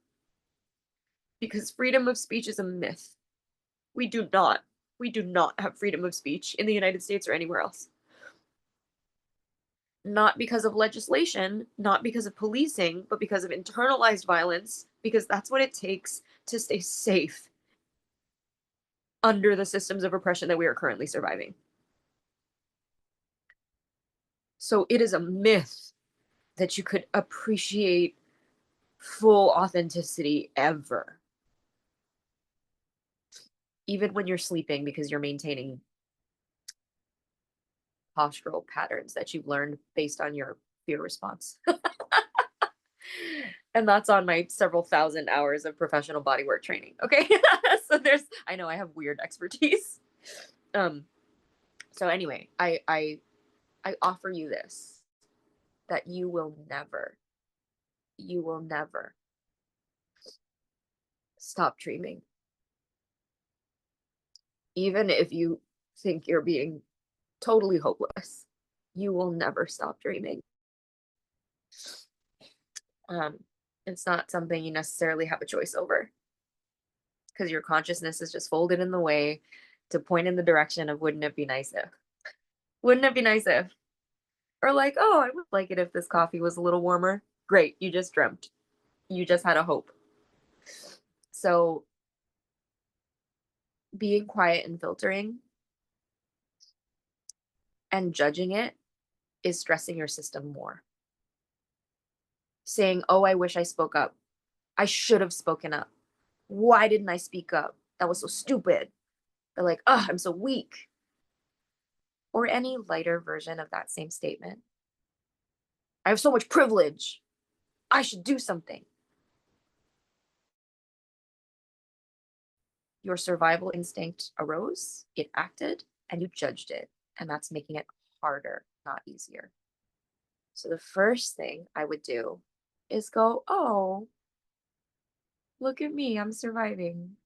because freedom of speech is a myth. We do not. We do not have freedom of speech in the United States or anywhere else. Not because of legislation, not because of policing, but because of internalized violence, because that's what it takes to stay safe under the systems of oppression that we are currently surviving. So it is a myth that you could appreciate full authenticity ever, even when you're sleeping, because you're maintaining postural patterns that you've learned based on your fear response. And that's on my several thousand hours of professional bodywork training. Okay. So I know I have weird expertise. Um, so anyway, I offer you this, that you will never stop dreaming. Even if you think you're being totally hopeless, you will never stop dreaming. Um, it's not something you necessarily have a choice over because your consciousness is just folded in the way to point in the direction of wouldn't it be nice if? Wouldn't it be nice if? Or like, oh, I would like it if this coffee was a little warmer. Great, you just dreamt. You just had a hope. So being quiet and filtering and judging it is stressing your system more. Saying, oh, I wish I spoke up. I should have spoken up. Why didn't I speak up? That was so stupid. They're like, oh, I'm so weak. Or any lighter version of that same statement. I have so much privilege. I should do something. Your survival instinct arose, it acted, and you judged it. And that's making it harder, not easier. So the first thing I would do is go, oh, look at me, I'm surviving.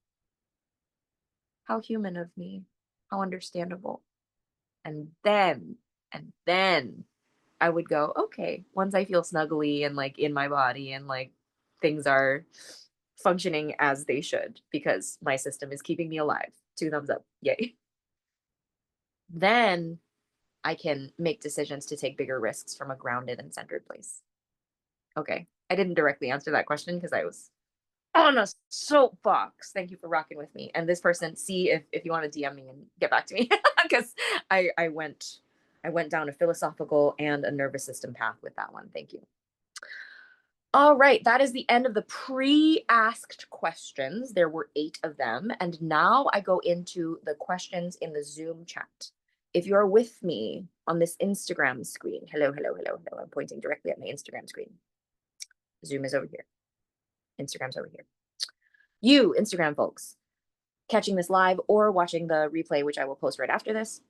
How human of me. How understandable. And then I would go, okay, once I feel snuggly and like in my body and like things are functioning as they should because my system is keeping me alive. Two thumbs up. Yay. Then I can make decisions to take bigger risks from a grounded and centered place. Okay. I didn't directly answer that question because I was on a soapbox. Thank you for rocking with me. And this person, see if you want to DM me and get back to me because I went down a philosophical and a nervous system path with that one. Thank you. All right, that is the end of the pre-asked questions. There were 8 of them, and now I go into the questions in the Zoom chat. If you're with me on this Instagram screen, hello, hello, hello, hello. I'm pointing directly at my Instagram screen. Zoom is over here. Instagram's over here. You, Instagram folks, catching this live or watching the replay, which I will post right after this.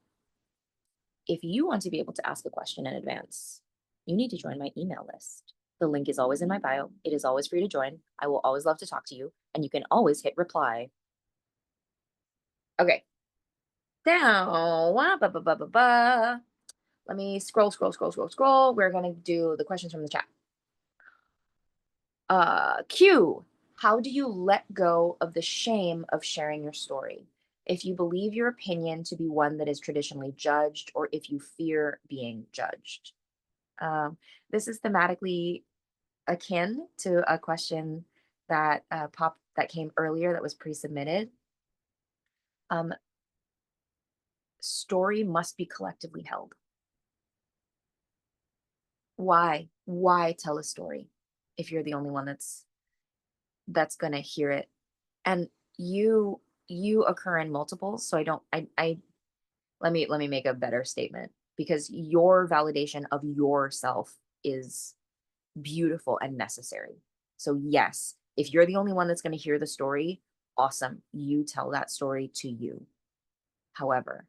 If you want to be able to ask a question in advance, you need to join my email list. The link is always in my bio. It is always free to join. I will always love to talk to you, and you can always hit reply. Okay. Now, let me scroll. We're going to do the questions from the chat. Q, how do you let go of the shame of sharing your story? If you believe your opinion to be one that is traditionally judged, or if you fear being judged. This is thematically akin to a question that that came earlier that was pre-submitted. Story must be collectively held. Why tell a story if you're the only one that's gonna hear it? And you occur in multiples, so I let me make a better statement, because your validation of yourself is beautiful and necessary. So yes, if you're the only one that's going to hear the story, awesome. You tell that story to you. However,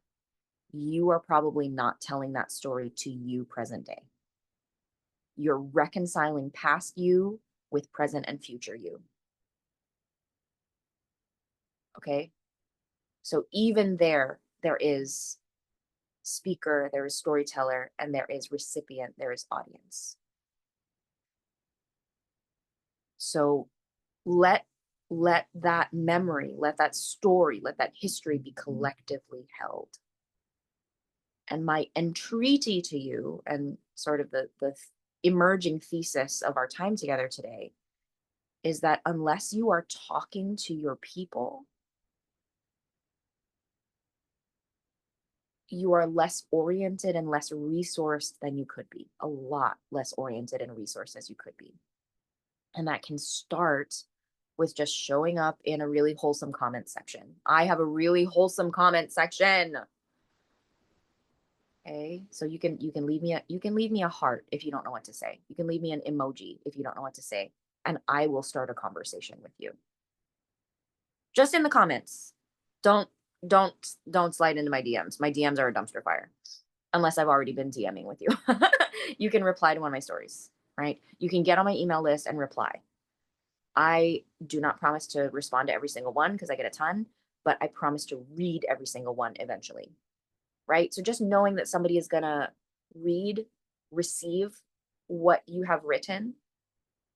you are probably not telling that story to you present day. You're reconciling past you with present and future you. Okay. So even there is speaker, there is storyteller, and there is recipient, there is audience. So let let that memory, let that story, let that history be collectively held. And my entreaty to you, and sort of the emerging thesis of our time together today, is that unless you are talking to your people, you are less oriented and less resourced than you could be. A lot less oriented and resourced as you could be. And that can start with just showing up in a really wholesome comment section. I have a really wholesome comment section. Okay, so you can leave me a heart if you don't know what to say. You can leave me an emoji if you don't know what to say, and I will start a conversation with you. Just in the comments. Don't don't slide into my DMs. My DMs are a dumpster fire unless I've already been DMing with you. You can reply to one of my stories, right? You can get on my email list and reply. I do not promise to respond to every single one because I get a ton, but I promise to read every single one eventually, right? So just knowing that somebody is going to read, receive what you have written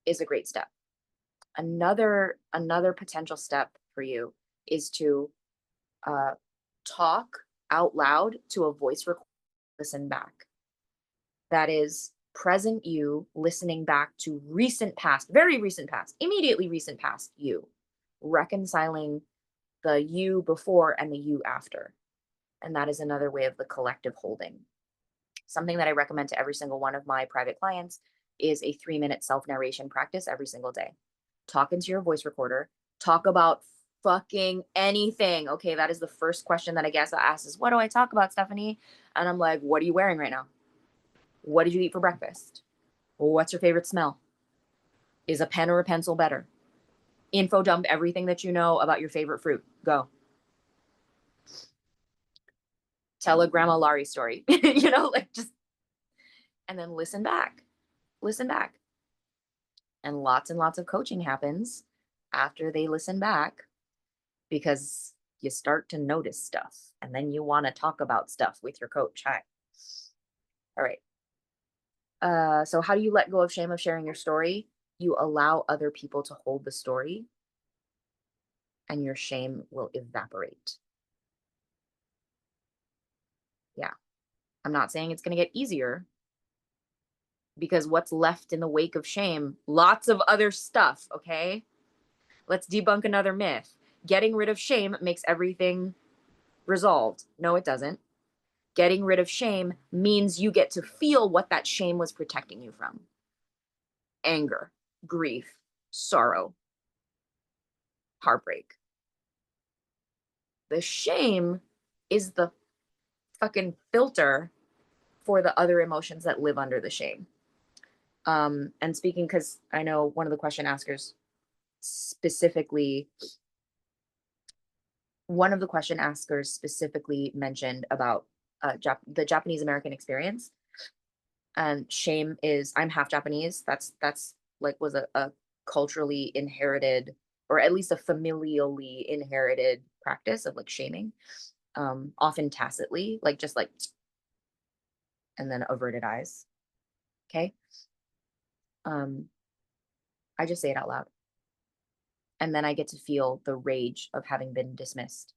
is a great step. Another potential step for you is to uh, talk out loud to a voice recorder, listen back. That is present you listening back to recent past, very recent past, immediately recent past you, reconciling the you before and the you after. And that is another way of the collective holding. Something that I recommend to every single one of my private clients is a 3-minute self narration practice every single day. Talk into your voice recorder, talk about fucking anything. Okay, that is the first question that I guess I ask is, what do I talk about, Stephanie? And I'm like, what are you wearing right now? What did you eat for breakfast? What's your favorite smell? Is a pen or a pencil better? Info dump everything that you know about your favorite fruit. Go. Tell a Grandma Laurie story, like just, and then listen back. Listen back. And lots of coaching happens after they listen back because you start to notice stuff and then you want to talk about stuff with your coach. Hi. All right. So how do you let go of shame of sharing your story? You allow other people to hold the story and your shame will evaporate. Yeah. I'm not saying it's going to get easier because what's left in the wake of shame? Lots of other stuff. Okay. Let's debunk another myth. Getting rid of shame makes everything resolved. No, it doesn't. Getting rid of shame means you get to feel what that shame was protecting you from: anger, grief, sorrow, heartbreak. The shame is the fucking filter for the other emotions that live under the shame. And speaking, because I know one of the question askers specifically, mentioned about the Japanese American experience. And shame is, I'm half Japanese. That's like was a culturally inherited, or at least a familially inherited practice of like shaming, often tacitly, like just like, and then averted eyes. Okay. Um, I just say it out loud. And then I get to feel the rage of having been dismissed.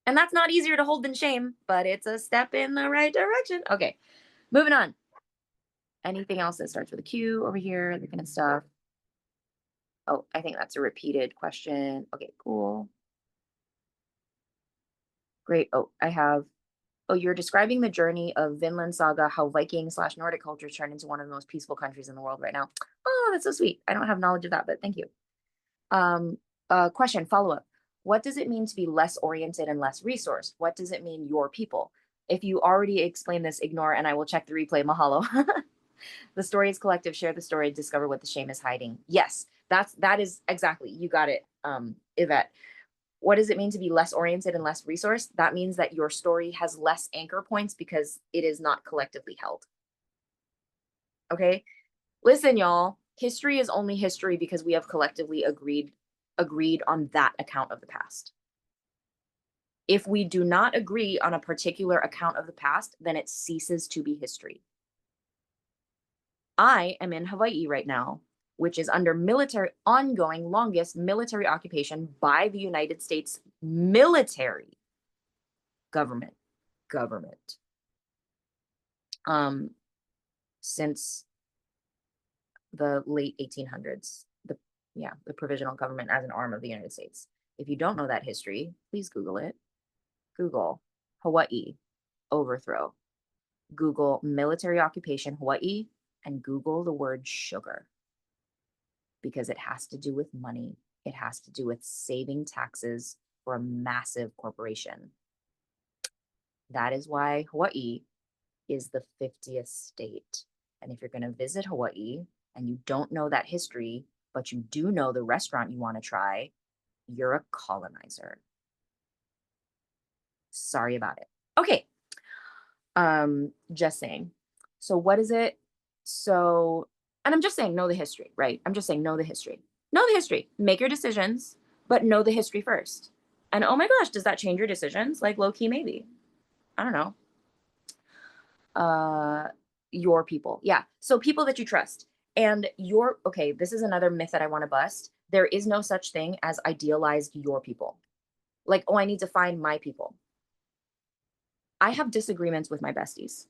And that's not easier to hold than shame, but it's a step in the right direction. Okay, moving on. Anything else that starts with a Q over here, that kind of stuff? Oh, I think that's a repeated question. Okay, cool. Great. Oh, you're describing the journey of Vinland Saga, how Viking/Nordic culture turned into one of the most peaceful countries in the world right now. Oh, that's so sweet. I don't have knowledge of that, but thank you. Question, follow up. What does it mean to be less oriented and less resourced? What does it mean, your people? If you already explained this, ignore and I will check the replay. Mahalo. The story is collective. Share the story. Discover what the shame is hiding. Yes, that is exactly. You got it, Yvette. What does it mean to be less oriented and less resourced? That means that your story has less anchor points because it is not collectively held. Okay. Listen, y'all, history is only history because we have collectively agreed on that account of the past. If we do not agree on a particular account of the past, then it ceases to be history. I am in Hawaii right now, which is under ongoing longest military occupation by the United States military government. Um, since the late 1800s, the provisional government as an arm of the United States. If you don't know that history, please Google it. Google Hawaii overthrow. Google military occupation Hawaii and Google the word sugar because it has to do with money. It has to do with saving taxes for a massive corporation. That is why Hawaii is the 50th state. And if you're going to visit Hawaii and you don't know that history, but you do know the restaurant you want to try, you're a colonizer. Sorry about it. Okay. Just saying. So what is it? So, and I'm just saying, know the history, right? I'm just saying, know the history. Know the history. Make your decisions, but know the history first. And oh my gosh, does that change your decisions? Like low key, maybe. I don't know. Your people. Yeah. So people that you trust. And okay, this is another myth that I want to bust. There is no such thing as idealized your people. Like, oh, I need to find my people. I have disagreements with my besties.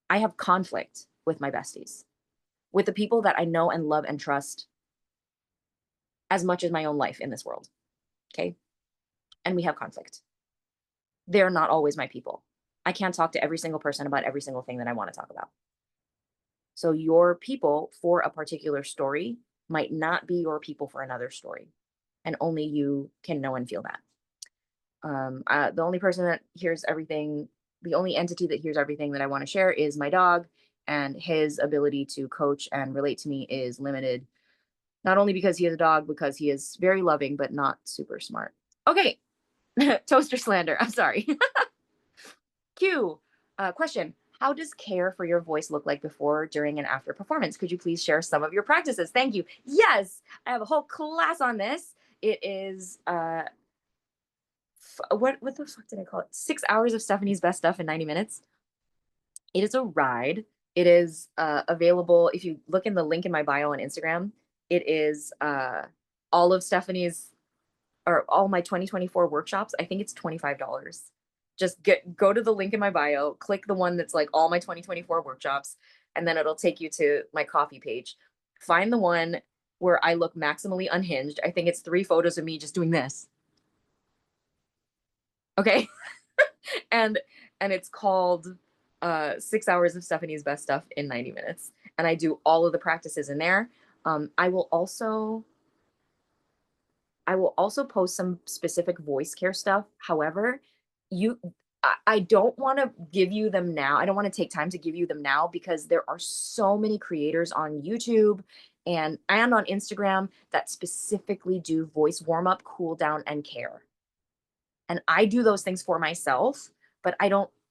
I have conflict with my besties, with the people that I know and love and trust as much as my own life in this world. Okay. And we have conflict. They're not always my people. I can't talk to every single person about every single thing that I want to talk about. So your people for a particular story might not be your people for another story. And only you can know and feel that. The only person that hears everything, the only entity that hears everything that I want to share is my dog, and his ability to coach and relate to me is limited. Not only because he is a dog, because he is very loving, but not super smart. Okay. Toaster slander. I'm sorry. Q. Question. How does care for your voice look like before, during, and after performance? Could you please share some of your practices? Thank you. Yes, I have a whole class on this. It is what the fuck did I call it? 6 hours of Stephanie's best stuff in 90 minutes. It is a ride. It is available if you look in the link in my bio on Instagram. It is all of Stephanie's or all my 2024 workshops. I think it's $25. Just go to the link in my bio, click the one that's like all my 2024 workshops, and then it'll take you to my coffee page. Find the one where I look maximally unhinged. I think it's 3 photos of me just doing this. Okay. and it's called 6 hours of Stephanie's best stuff in 90 minutes. And I do all of the practices in there. I will also post some specific voice care stuff. However, I don't want to give you them now. I don't want to take time to give you them now because there are so many creators on YouTube and on Instagram that specifically do voice warm up, cool down, and care. And I do those things for myself, but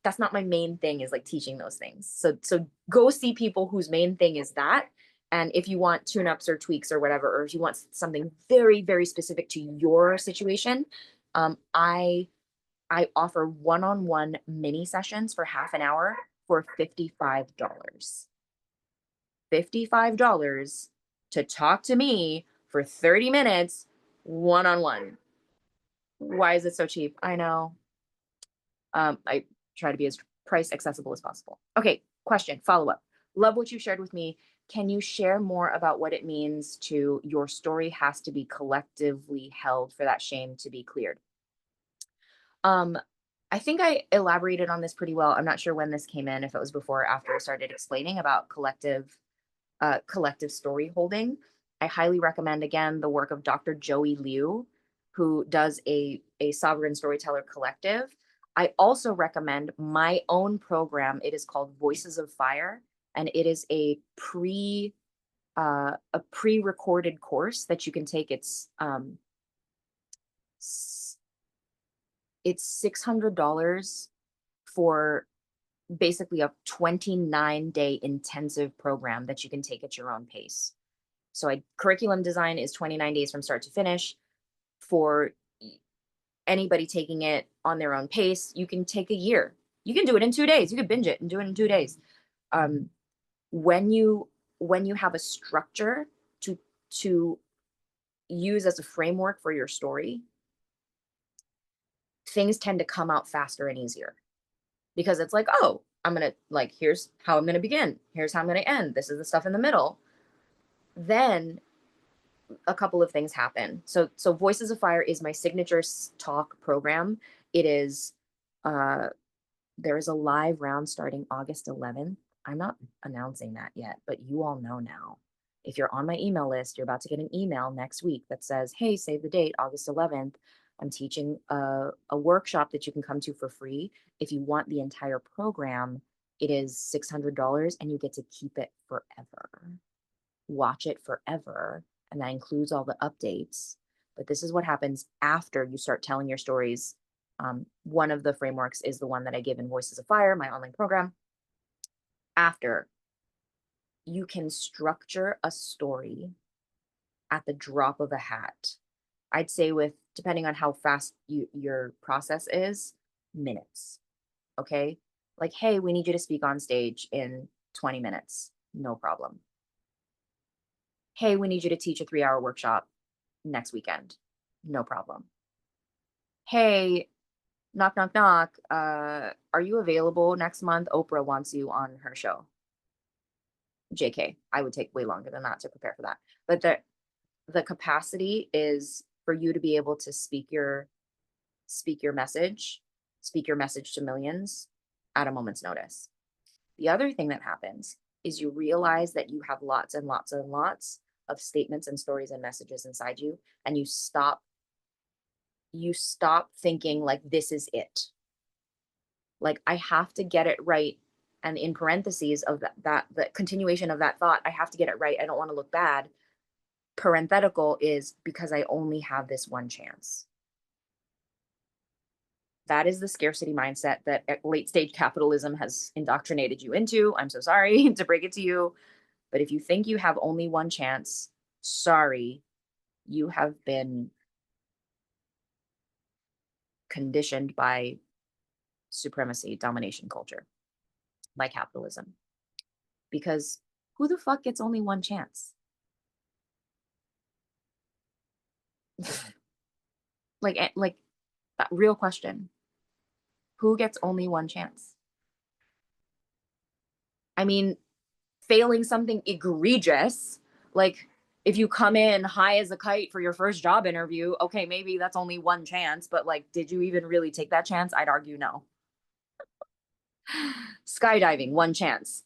that's not my main thing is like teaching those things. So go see people whose main thing is that. And if you want tune-ups or tweaks or whatever, or if you want something very, very specific to your situation, I offer one-on-one mini sessions for half an hour for $55. $55 to talk to me for 30 minutes one-on-one. Why is it so cheap? I know. I try to be as price accessible as possible. Okay, question, follow-up. Love what you shared with me. Can you share more about what it means to your story has to be collectively held for that shame to be cleared? I think I elaborated on this pretty well. I'm not sure when this came in, if it was before or after I started explaining about collective story holding. I highly recommend again the work of Dr. Joey Liu, who does a sovereign storyteller collective. I also recommend my own program. It is called Voices of Fire, and it is a pre-recorded course that you can take. It's $600 for basically a 29-day intensive program that you can take at your own pace. So curriculum design is 29 days from start to finish. For anybody taking it on their own pace, you can take a year. You can do it in 2 days. You could binge it and do it in 2 days. Um, when you have a structure to use as a framework for your story, things tend to come out faster and easier because it's like, oh, I'm gonna like, here's how I'm gonna begin. Here's how I'm gonna end. This is the stuff in the middle. Then a couple of things happen. So Voices of Fire is my signature talk program. It is there is a live round starting August 11th. I'm not announcing that yet, but you all know now. If you're on my email list, you're about to get an email next week that says, hey, save the date, August 11th. I'm teaching a workshop that you can come to for free. If you want the entire program, it is $600 and you get to keep it forever. Watch it forever. And that includes all the updates. But this is what happens after you start telling your stories. One of the frameworks is the one that I give in Voices of Fire, my online program. After, you can structure a story at the drop of a hat. I'd say depending on how fast your process is, minutes. Okay? Like, hey, we need you to speak on stage in 20 minutes. No problem. Hey, we need you to teach a 3-hour workshop next weekend. No problem. Hey, knock, knock, knock. Are you available next month? Oprah wants you on her show. JK, I would take way longer than that to prepare for that. But the capacity is for you to be able to speak your message to millions at a moment's notice. The other thing that happens is you realize that you have lots and lots and lots of statements and stories and messages inside you, and you stop thinking like this is it. Like I have to get it right. And in parentheses of that the continuation of that thought, I have to get it right. I don't want to look bad. Parenthetical is because I only have this one chance. That is the scarcity mindset that late stage capitalism has indoctrinated you into. I'm so sorry to break it to you. But if you think you have only one chance, sorry, you have been conditioned by supremacy, domination culture, by capitalism. Because who the fuck gets only one chance? like that real question. Who gets only one chance? I mean, failing something egregious, like if you come in high as a kite for your first job interview, okay, maybe that's only one chance, but like, did you even really take that chance? I'd argue no. Skydiving, one chance.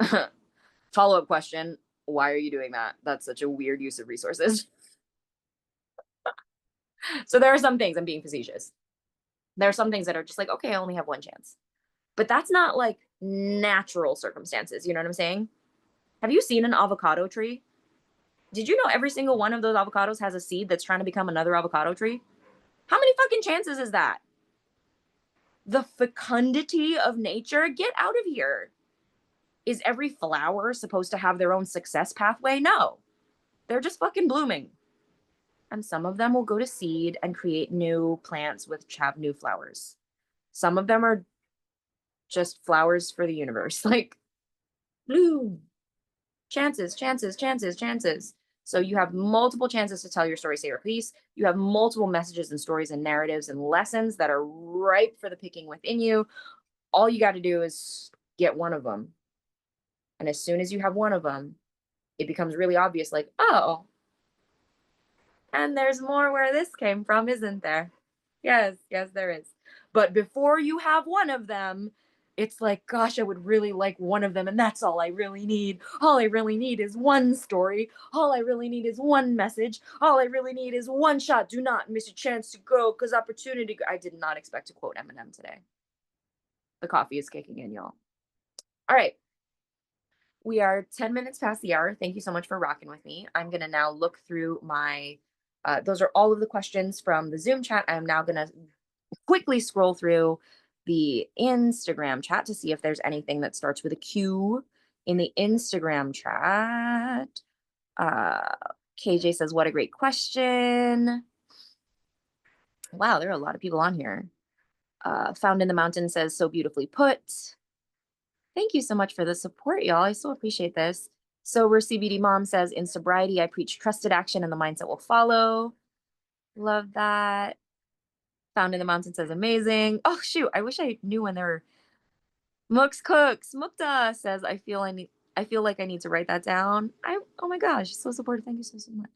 Follow-up question, why are you doing that? That's such a weird use of resources. So there are some things, I'm being facetious. There are some things that are just like, okay, I only have one chance. But that's not like natural circumstances. You know what I'm saying? Have you seen an avocado tree? Did you know every single one of those avocados has a seed that's trying to become another avocado tree? How many fucking chances is that? The fecundity of nature? Get out of here. Is every flower supposed to have their own success pathway? No. They're just fucking blooming. And some of them will go to seed and create new plants which have new flowers. Some of them are just flowers for the universe. Like, bloom. Chances, chances, chances, chances. So you have multiple chances to tell your story, say your piece. You have multiple messages and stories and narratives and lessons that are ripe for the picking within you. All you got to do is get one of them. And as soon as you have one of them, it becomes really obvious, like, oh, and there's more where this came from, isn't there? Yes, yes, there is. But before you have one of them, it's like, gosh, I would really like one of them. And that's all I really need. All I really need is one story. All I really need is one message. All I really need is one shot. Do not miss a chance to grow because opportunity. I did not expect to quote Eminem today. The coffee is kicking in, y'all. All right. We are 10 minutes past the hour. Thank you so much for rocking with me. I'm going to now look through those are all of the questions from the Zoom chat. I'm now going to quickly scroll through the Instagram chat to see if there's anything that starts with a Q in the Instagram chat. Uh, KJ says, what a great question. Wow, there are a lot of people on here. Found in the Mountain says, so beautifully put. Thank you so much for the support, y'all. I so appreciate this. Sober CBD Mom says, in sobriety, I preach trusted action and the mindset will follow. Love that. Found in the Mountain says, amazing. Oh, shoot. I wish I knew when there were. Mooks Cooks. Mukta says, I feel like I need to write that down. Oh my gosh, so supportive. Thank you so, so much.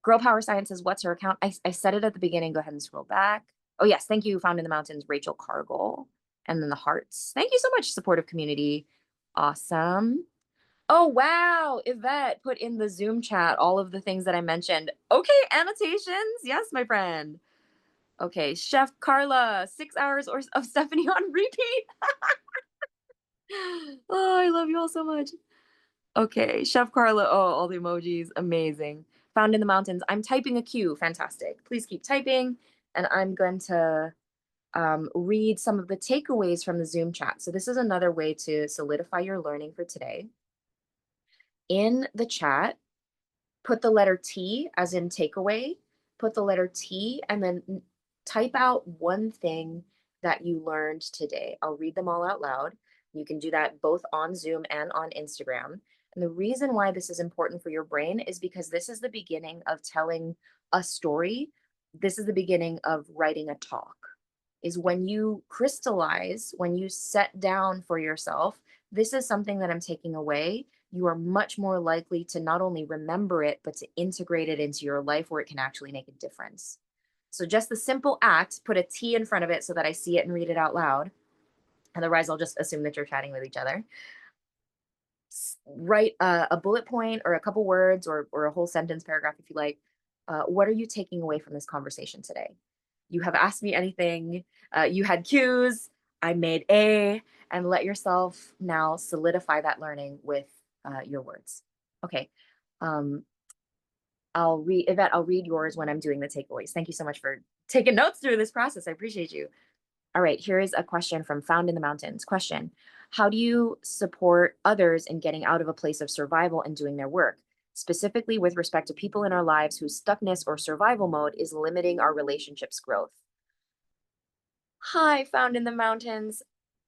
Girl Power Science says, what's her account? I said it at the beginning. Go ahead and scroll back. Oh, yes. Thank you. Found in the Mountains, Rachel Cargill. And then the hearts. Thank you so much, supportive community. Awesome. Oh, wow. Yvette put in the Zoom chat all of the things that I mentioned. Okay, annotations. Yes, my friend. Okay, Chef Carla, 6 hours of Stephanie on repeat. Oh, I love you all so much. Okay, Chef Carla. Oh, all the emojis. Amazing. Found in the Mountains. I'm typing a Q. Fantastic. Please keep typing. And I'm going to read some of the takeaways from the Zoom chat. So this is another way to solidify your learning for today. In the chat, put the letter T as in takeaway, put the letter T and then type out one thing that you learned today. I'll read them all out loud. You can do that both on Zoom and on Instagram. And the reason why this is important for your brain is because this is the beginning of telling a story. This is the beginning of writing a talk. Is when you crystallize, when you set down for yourself, this is something that I'm taking away, you are much more likely to not only remember it, but to integrate it into your life where it can actually make a difference. So just the simple act, put a T in front of it so that I see it and read it out loud. Otherwise, I'll just assume that you're chatting with each other. Write a bullet point or a couple words or a whole sentence paragraph if you like. What are you taking away from this conversation today? You have asked me anything. You had cues. I made A, and let yourself now solidify that learning with your words. Okay. Yvette, I'll read yours when I'm doing the takeaways. Thank you so much for taking notes through this process. I appreciate you. All right, here is a question from Found in the Mountains. Question: how do you support others in getting out of a place of survival and doing their work, specifically with respect to people in our lives whose stuckness or survival mode is limiting our relationships' growth? Hi, Found in the Mountains.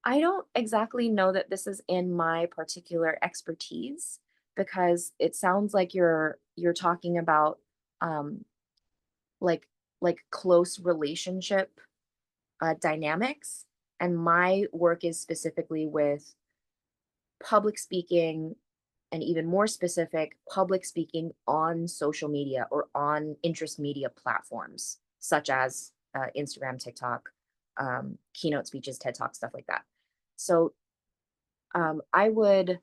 I don't exactly know that this is in my particular expertise because it sounds like you're talking about um like close relationship dynamics, and my work is specifically with public speaking, and even more specific, public speaking on social media or on interest media platforms such as Instagram, TikTok, keynote speeches, TED Talk, stuff like that. So I would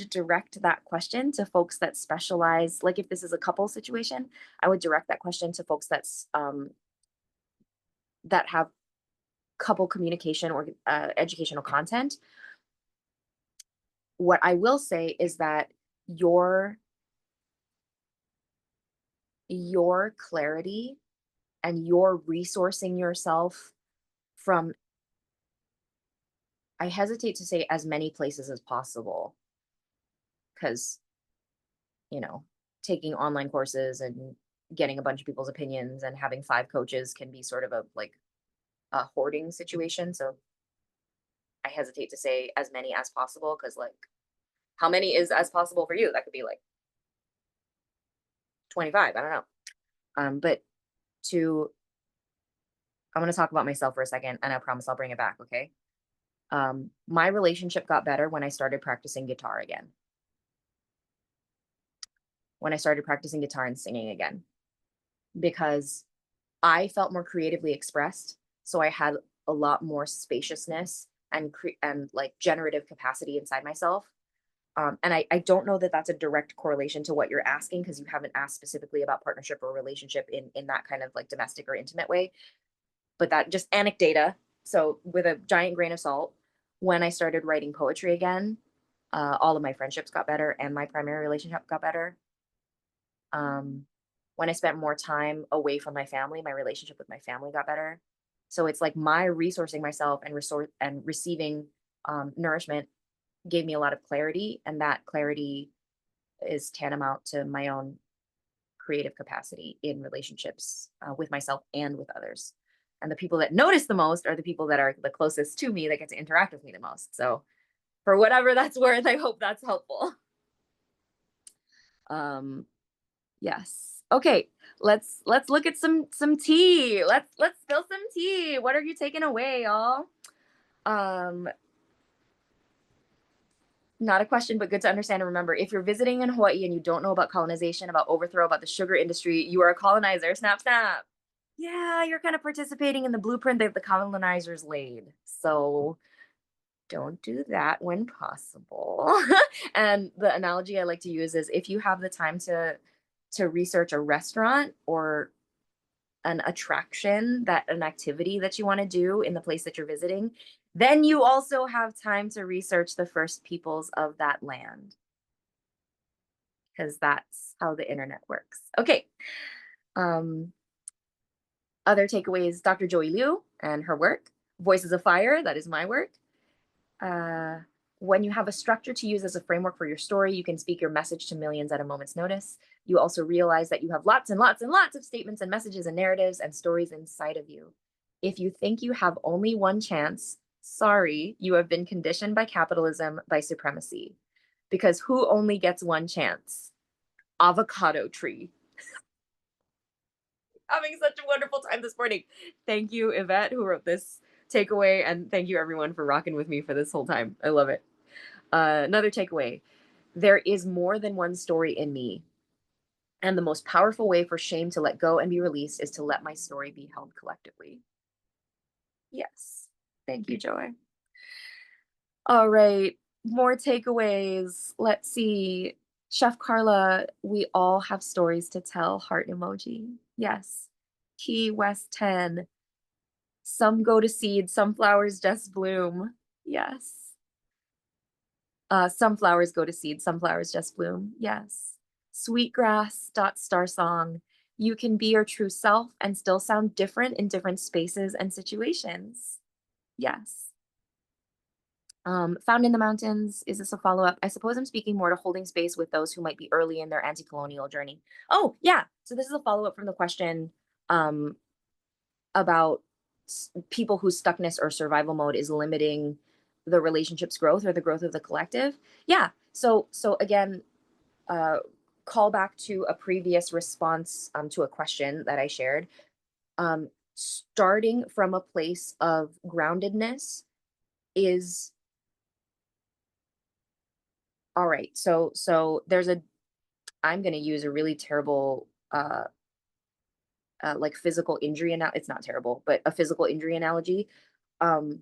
direct that question to folks that specialize. Like if this is a couple situation, I would direct that question to folks that have couple communication or educational content. What I will say is that your clarity and your resourcing yourself from, I hesitate to say as many places as possible, because you know taking online courses and getting a bunch of people's opinions and having 5 coaches can be sort of a hoarding situation. So I hesitate to say as many as possible because, like, how many is as possible for you? That could be like 25. I don't know. But to I'm going to talk about myself for a second, and I promise I'll bring it back. Okay. My relationship got better when I started practicing guitar again. When I started practicing guitar and singing again, because I felt more creatively expressed. So I had a lot more spaciousness and like generative capacity inside myself. And I don't know that that's a direct correlation to what you're asking because you haven't asked specifically about partnership or relationship in that kind of like domestic or intimate way. But that just anecdata. So with a giant grain of salt, when I started writing poetry again, all of my friendships got better and my primary relationship got better. When I spent more time away from my family, my relationship with my family got better. So it's like my resourcing myself and receiving nourishment gave me a lot of clarity, and that clarity is tantamount to my own creative capacity in relationships with myself and with others. And the people that notice the most are the people that are the closest to me that get to interact with me the most. So for whatever that's worth, I hope that's helpful. Um, yes. Okay, let's look at some tea. Let's spill some tea. What are you taking away, y'all? Um, Not a question, but good to understand and remember. If you're visiting in Hawaii and you don't know about colonization, about overthrow, about the sugar industry, you are a colonizer. Snap, snap. Yeah, you're kind of participating in the blueprint that the colonizers laid. So don't do that when possible. And the analogy I like to use is if you have the time to research a restaurant or an attraction, that an activity that you want to do in the place that you're visiting, then you also have time to research the first peoples of that land, because that's how the internet works. Okay. Um, Other takeaways: Dr. Joey Liu and her work, Voices of Fire, that is my work. Uh, when you have a structure to use as a framework for your story, you can speak your message to millions at a moment's notice. You also realize that you have lots and lots and lots of statements and messages and narratives and stories inside of you. If you think you have only one chance, sorry, you have been conditioned by capitalism, by supremacy. Because who only gets one chance? Avocado tree. Having such a wonderful time this morning. Thank you, Yvette, who wrote this takeaway, and thank you everyone for rocking with me for this whole time. I love it. Another takeaway: there is more than one story in me, and the most powerful way for shame to let go and be released is to let my story be held collectively. Yes. Thank you, Joy. All right, more takeaways. Let's see. Chef Carla, we all have stories to tell. Heart emoji. Yes. Key West 10. Some go to seed, some flowers just bloom. Yes. Some flowers go to seed, some flowers just bloom. Yes. Sweetgrass dot star song. You can be your true self and still sound different in different spaces and situations. Yes. Found in the Mountains. Is this a follow up? I suppose I'm speaking more to holding space with those who might be early in their anti colonial journey. Oh, yeah. So this is a follow up from the question um, about people whose stuckness or survival mode is limiting the relationship's growth or the growth of the collective. Yeah. So again, uh, call back to a previous response to a question that I shared. Starting from a place of groundedness is all right. So there's a I'm going to use a really terrible like physical injury it's not terrible, but a physical injury analogy. Um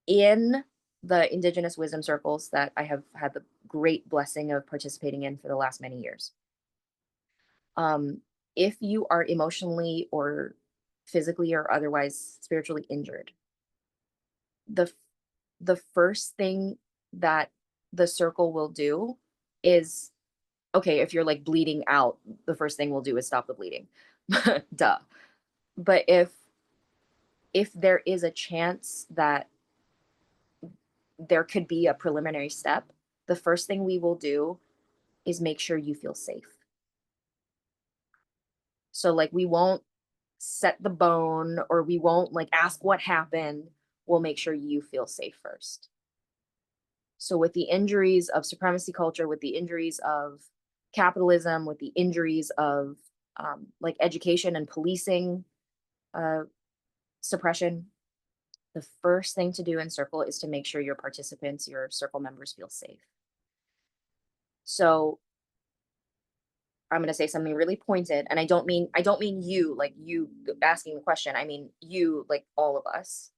in the indigenous wisdom circles that I have had the great blessing of participating in for the last many years. Um, if you are emotionally or physically or otherwise spiritually injured, the f- the first thing that the circle will do is okay, if you're like bleeding out, the first thing we'll do is stop the bleeding. Duh. But if there is a chance that there could be a preliminary step, the first thing we will do is make sure you feel safe. So like we won't set the bone or we won't like ask what happened. We'll make sure you feel safe first. So with the injuries of supremacy culture, with the injuries of capitalism, with the injuries of like education and policing uh, suppression, the first thing to do in circle is to make sure your participants, your circle members feel safe. So I'm going to say something really pointed, and I don't mean you like you asking the question. I mean you like all of us.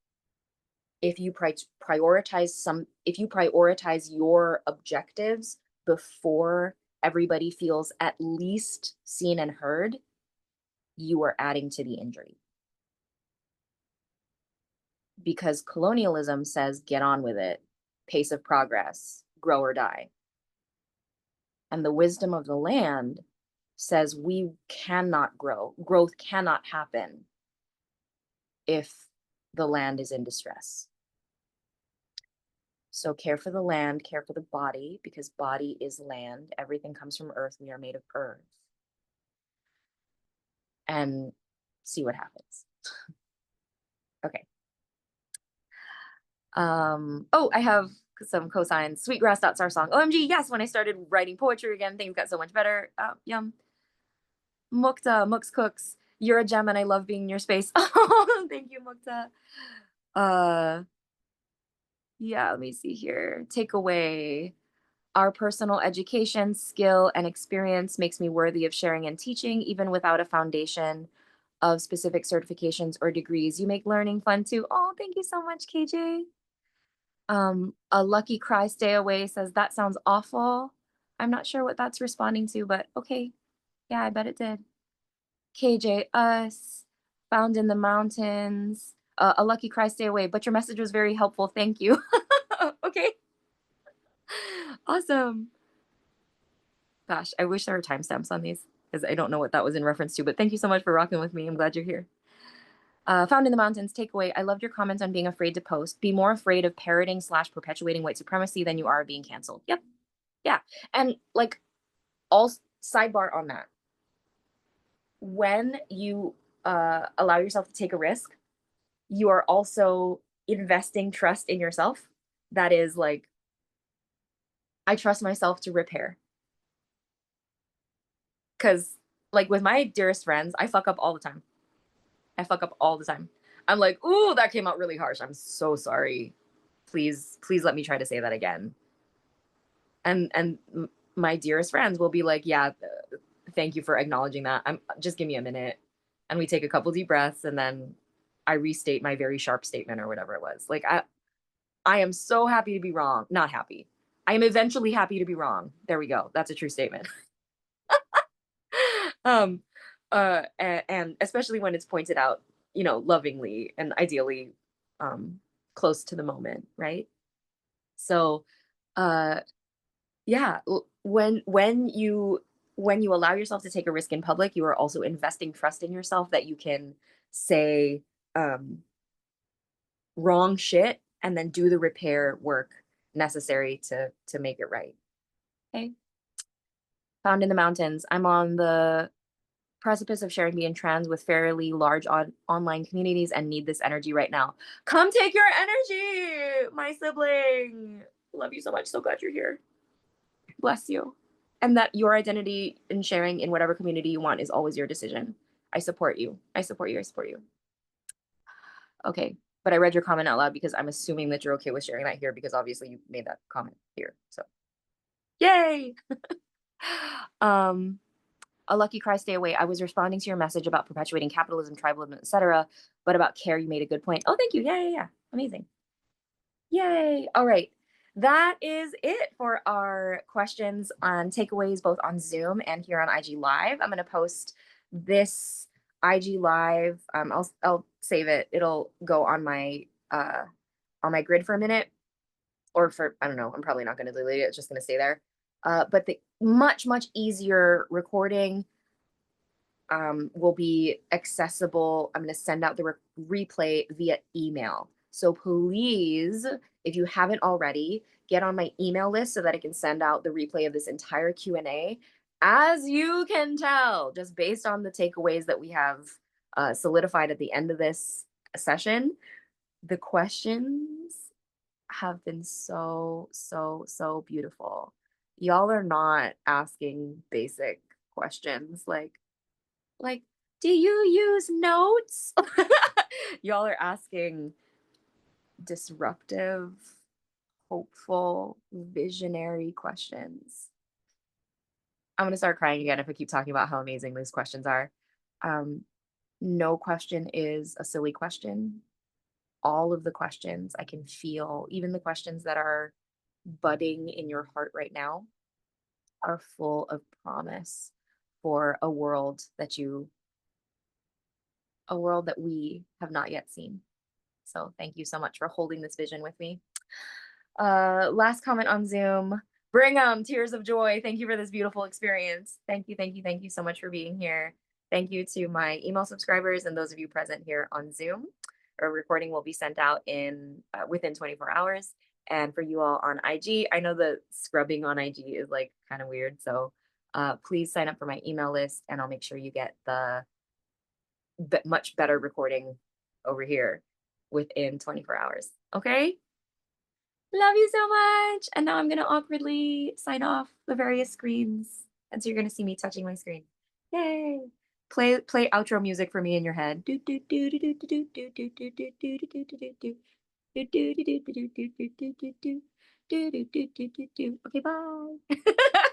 If you if you prioritize your objectives before everybody feels at least seen and heard, you are adding to the injury. Because colonialism says get on with it, pace of progress, grow or die. And the wisdom of the land says we cannot grow. Growth cannot happen if the land is in distress. So care for the land, care for the body, because body is land. Everything comes from earth. We are made of earth. And see what happens. Okay. Oh, I have some cosigns. Sweetgrass Dots our song. OMG, yes, when I started writing poetry again, things got so much better. Yum. Mukta, Mux Cooks, you're a gem and I love being in your space. Oh, thank you, Mukta. Uh yeah, let me see here. Takeaway. Our personal education, skill, and experience makes me worthy of sharing and teaching, even without a foundation of specific certifications or degrees. You make learning fun too. Oh, thank you so much, KJ. A lucky cry stay away says that sounds awful. I'm not sure what that's responding to, but okay. Yeah, I bet it did. KJ, us, found in the mountains. A lucky cry stay away, but your message was very helpful. Thank you. Okay. Awesome. Gosh, I wish there were timestamps on these because I don't know what that was in reference to, but thank you so much for rocking with me. I'm glad you're here. Found in the mountains, takeaway. I loved your comments on being afraid to post. Be more afraid of parroting / perpetuating white supremacy than you are being canceled. Yep. Yeah. And like, all sidebar on that. When you allow yourself to take a risk, you are also investing trust in yourself. That is like, I trust myself to repair. Because, like, with my dearest friends, I fuck up all the time. I fuck up all the time. I'm like, ooh, that came out really harsh. I'm so sorry. Please let me try to say that again. And my dearest friends will be like, yeah, thank you for acknowledging that. I'm just give me a minute. And we take a couple deep breaths and then I restate my very sharp statement or whatever it was. Like I am so happy to be wrong. Not happy. I am eventually happy to be wrong. There we go. That's a true statement. um and especially when it's pointed out, lovingly and ideally um close to the moment, right? So uh yeah, when you allow yourself to take a risk in public, you are also investing trust in yourself that you can say um wrong shit and then do the repair work necessary to make it right. Okay. Found in the mountains. I'm on the precipice of sharing being trans with fairly large online communities and need this energy right now. Come take your energy, my sibling. Love you so much. So glad you're here. Bless you. And that your identity and sharing in whatever community you want is always your decision. I support you. I support you. I support you. Okay. But I read your comment out loud because I'm assuming that you're okay with sharing that here because obviously you made that comment here. So yay. um a lucky cry stay away. I was responding to your message about perpetuating capitalism, tribalism, etc., but about care, you made a good point. Oh, thank you. Yeah. Amazing. Yay. All right. That is it for our questions on takeaways, both on Zoom and here on IG Live. I'm going to post this IG Live. I'll save it. It'll go on my grid for a minute, or for, I don't know. I'm probably not going to delete it. It's just going to stay there. But the much easier recording will be accessible. I'm going to send out the replay via email. So please, if you haven't already, get on my email list so that I can send out the replay of this entire Q&A. As you can tell, just based on the takeaways that we have solidified at the end of this session, the questions have been so beautiful. Y'all are not asking basic questions like, do you use notes? Y'all are asking disruptive, hopeful, visionary questions. I'm going to start crying again if I keep talking about how amazing these questions are. No question is a silly question. All of the questions I can feel, even the questions that are budding in your heart right now, are full of promise for a world that we have not yet seen. So thank you so much for holding this vision with me. Last comment on Zoom. Bring them tears of joy. Thank you for this beautiful experience. Thank you so much for being here. Thank you to my email subscribers and those of you present here on Zoom. a recording will be sent out in within 24 hours. And for you all on IG, I know the scrubbing on IG is like kind of weird. So please sign up for my email list and I'll make sure you get the much better recording over here within 24 hours. Okay? Love you so much. And now I'm going to awkwardly sign off the various screens. And so you're going to see me touching my screen. Yay. Play outro music for me in your head. Do do do do do do do do do do do do do do do do. Do do do do do do do do do do do do do do do do do. Okay, bye.